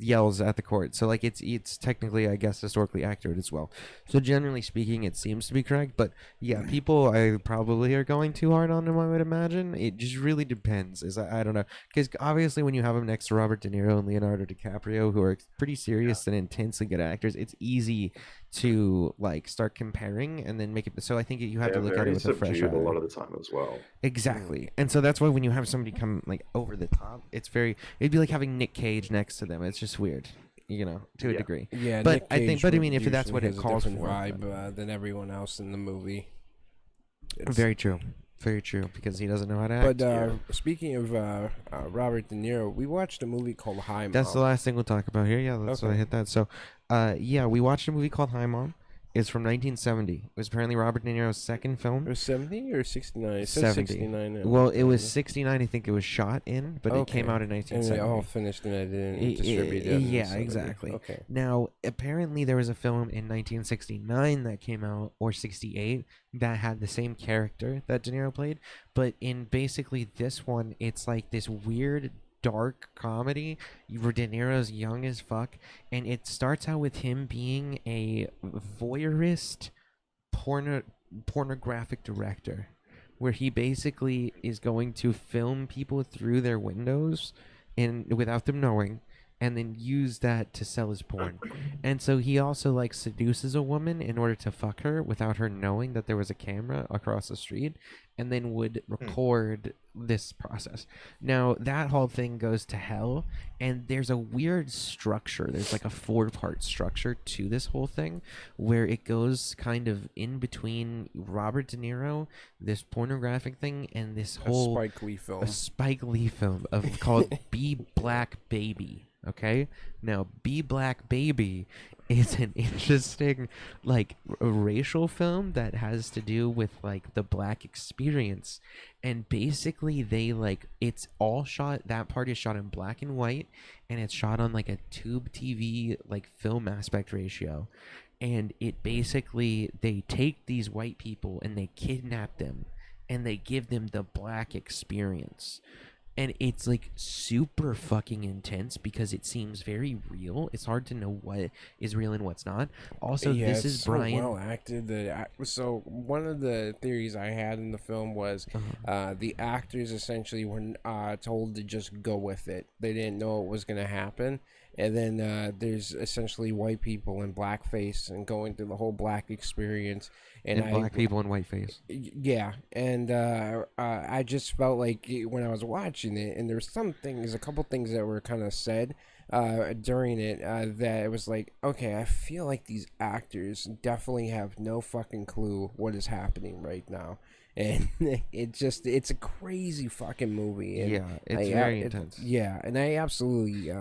yells at the court. So like, it's technically, I guess, historically accurate as well. So generally speaking, it seems to be correct. But yeah, people I probably are going too hard on him. I would imagine it just really depends. I don't know, because obviously when you have him next to Robert De Niro and Leonardo DiCaprio, who are pretty serious and intensely good actors, it's easy to like start comparing and then make it. So I think you have to look at it with a fresh eye. a lot of the time as well. Exactly. And so that's why when you have somebody come like over the top, it'd be like having Nick Cage next to them. It's just weird, to a Yeah. degree. Yeah, But Nick I think- Cage but I mean, if that's usually what it has a calls different for, vibe than everyone else in the movie. Very true. Very true, because he doesn't know how to act. But speaking of Robert De Niro, we watched a movie called Hi Mom. That's the last thing we'll talk about here. Yeah, that's what I Okay. hit that. So, yeah, we watched a movie called Hi Mom. It's from 1970. It was apparently Robert De Niro's second It film. was 70 or 69? It said 70. 69. Well, it was 69. I think it was shot in, but it came Okay. out in And 1970. they all finished and edited I- and distributed. in yeah, 70. exactly. Okay. Now, apparently, there was a film in 1969 that came out, or 68, that had the same character that De Niro played. But in basically this one, it's like this weird, dark comedy where De Niro's young as fuck, and it starts out with him being a voyeurist pornographic director, where he basically is going to film people through their windows and without them knowing, and then use that to sell his porn. And so he also like seduces a woman in order to fuck her without her knowing that there was a camera across the street, and then would record this process. Now that whole thing goes to hell, and there's a weird structure. There's like a 4-part structure to this whole thing, where it goes kind of in between Robert De Niro, this pornographic thing, and this whole a Spike Lee film of called Be Black Baby. Okay, now Be Black Baby is an interesting like racial film that has to do with like the black experience, and basically they like it's all shot, that part is shot in black and white, and it's shot on like a tube TV like film aspect ratio, and it basically they take these white people and they kidnap them and they give them the black experience. And it's like super fucking intense because it seems very real. It's hard to know what is real and what's not. Also, yeah, this is so Brian. well acted. So one of the theories I had in the film was the actors essentially were told to just go with it. They didn't know what was going to happen. And then there's essentially white people in blackface and going through the whole black experience. And black people in whiteface. Yeah, and I just felt like when I was watching it, and there's a couple things that were kind of said during it that it was like, okay, I feel like these actors definitely have no fucking clue what is happening right now. And it's a crazy fucking movie. And yeah, it's very intense. Yeah, and I absolutely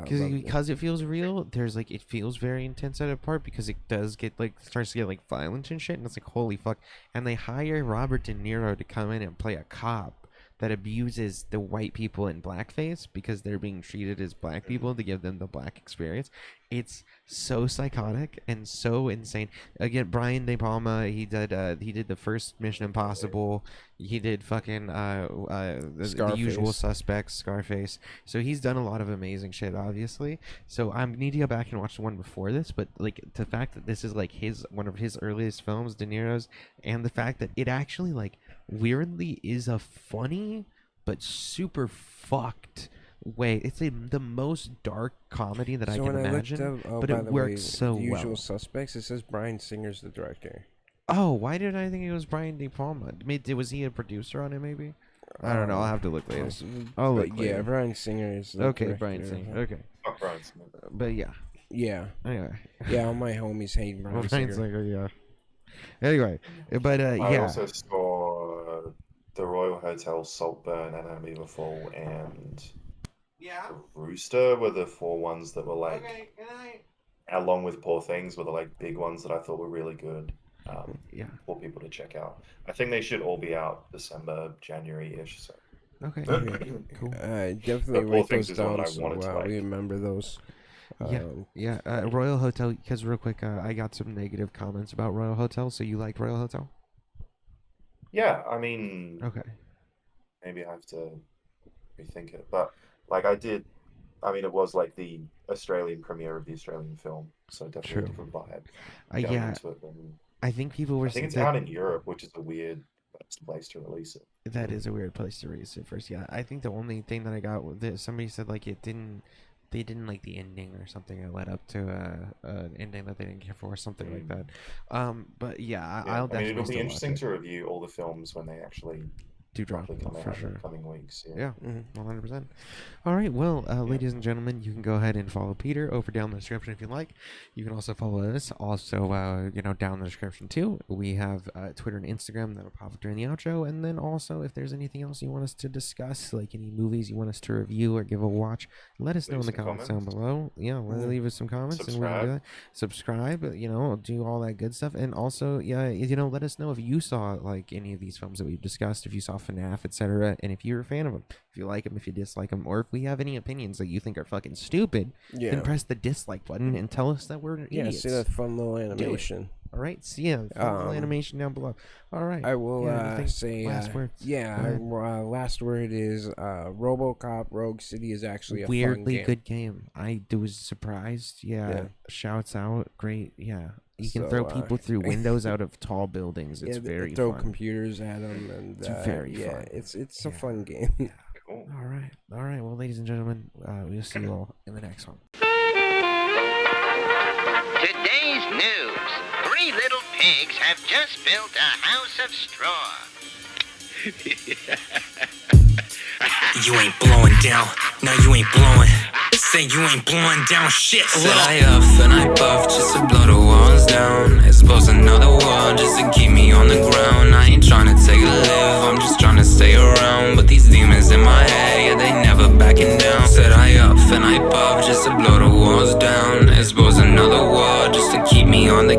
because it feels real. There's like it feels very intense at a part because it does get like starts to get like violent and shit, and it's like holy fuck. And they hire Robert De Niro to come in and play a cop that abuses the white people in blackface because they're being treated as black people to give them the black experience. It's so psychotic and so insane. Again, Brian De Palma, he did the first Mission Impossible. He did fucking the Usual Suspects, Scarface. So he's done a lot of amazing shit, obviously. So I need to go back and watch the one before this, but like the fact that this is like one of his earliest films, De Niro's, and the fact that it actually like weirdly is a funny but super fucked way. It's the most dark comedy that I can imagine, but it works so well. Usual Suspects, it says Bryan Singer's the director. Oh, why did I think it was Brian De Palma? Was he a producer on it, maybe? I don't know. I'll have to look later. I'll look later. Yeah, Bryan Singer is the director. Brian Singer. Okay. Fuck Brian Singer. But yeah. Yeah. Anyway. Yeah, all my homies hate Bryan Singer. Yeah. Anyway, but I yeah. also saw The Royal Hotel, Saltburn, Anatomy of a Fall, and The Rooster were the 4 ones that were like, along with Poor Things, were the like big ones that I thought were really good. For people to check out. I think they should all be out December, January-ish. So. Okay. Cool. Definitely write those down so we remember those. Royal Hotel, because real quick, I got some negative comments about Royal Hotel. So you like Royal Hotel? Yeah, I mean... Okay. Maybe I have to rethink it. But, like, it was like the Australian premiere of the Australian film. So definitely a different vibe. I think people were. I think it's out in Europe, which is a weird place to release it. That is a weird place to release it first. Yeah, I think the only thing that I got was that somebody said like they didn't like the ending or something. It led up to an ending that they didn't care for or something like that. But yeah, I'll definitely. It'll be interesting to review all the films when they actually do drop for sure. In coming weeks. Yeah, 100%. All right, well, ladies and gentlemen, you can go ahead and follow Peter over down the description if you like. You can also follow us also, down in the description too. We have Twitter and Instagram that'll pop up during the outro, and then also if there's anything else you want us to discuss, like any movies you want us to review or give a watch, let us know in the comments down below. Yeah, leave us some comments and we can do that. Subscribe, do all that good stuff, and also let us know if you saw like any of these films that we've discussed, if you saw FNAF, etc., and if you're a fan of them, if you like them, if you dislike them, or if we have any opinions that you think are fucking stupid, then press the dislike button and tell us that we're idiots. See that fun little animation. All right. See ya. Full animation down below. All right. I will say last words. Yeah. Last word is RoboCop Rogue City is actually a weirdly fun game. good game. I was surprised. Yeah. Shouts out. Great. Yeah. You can throw people through windows out of tall buildings. It's very throw fun. computers at them, and It's very fun. It's a fun game. Cool. All right. Well, ladies and gentlemen, we'll see you all in the next one. Today's news. 3 little pigs have just built a house of straw. You ain't blowing down. No, you ain't blowing. Say you ain't blowing down shit. Said I up and I buff just to blow the walls down. Expose another wall just to keep me on the ground. I ain't trying to take a live, I'm just trying to stay around. But these demons in my head, yeah, they never backing down. Said I up and I buff just to blow the walls down. Expose another wall just to keep me on the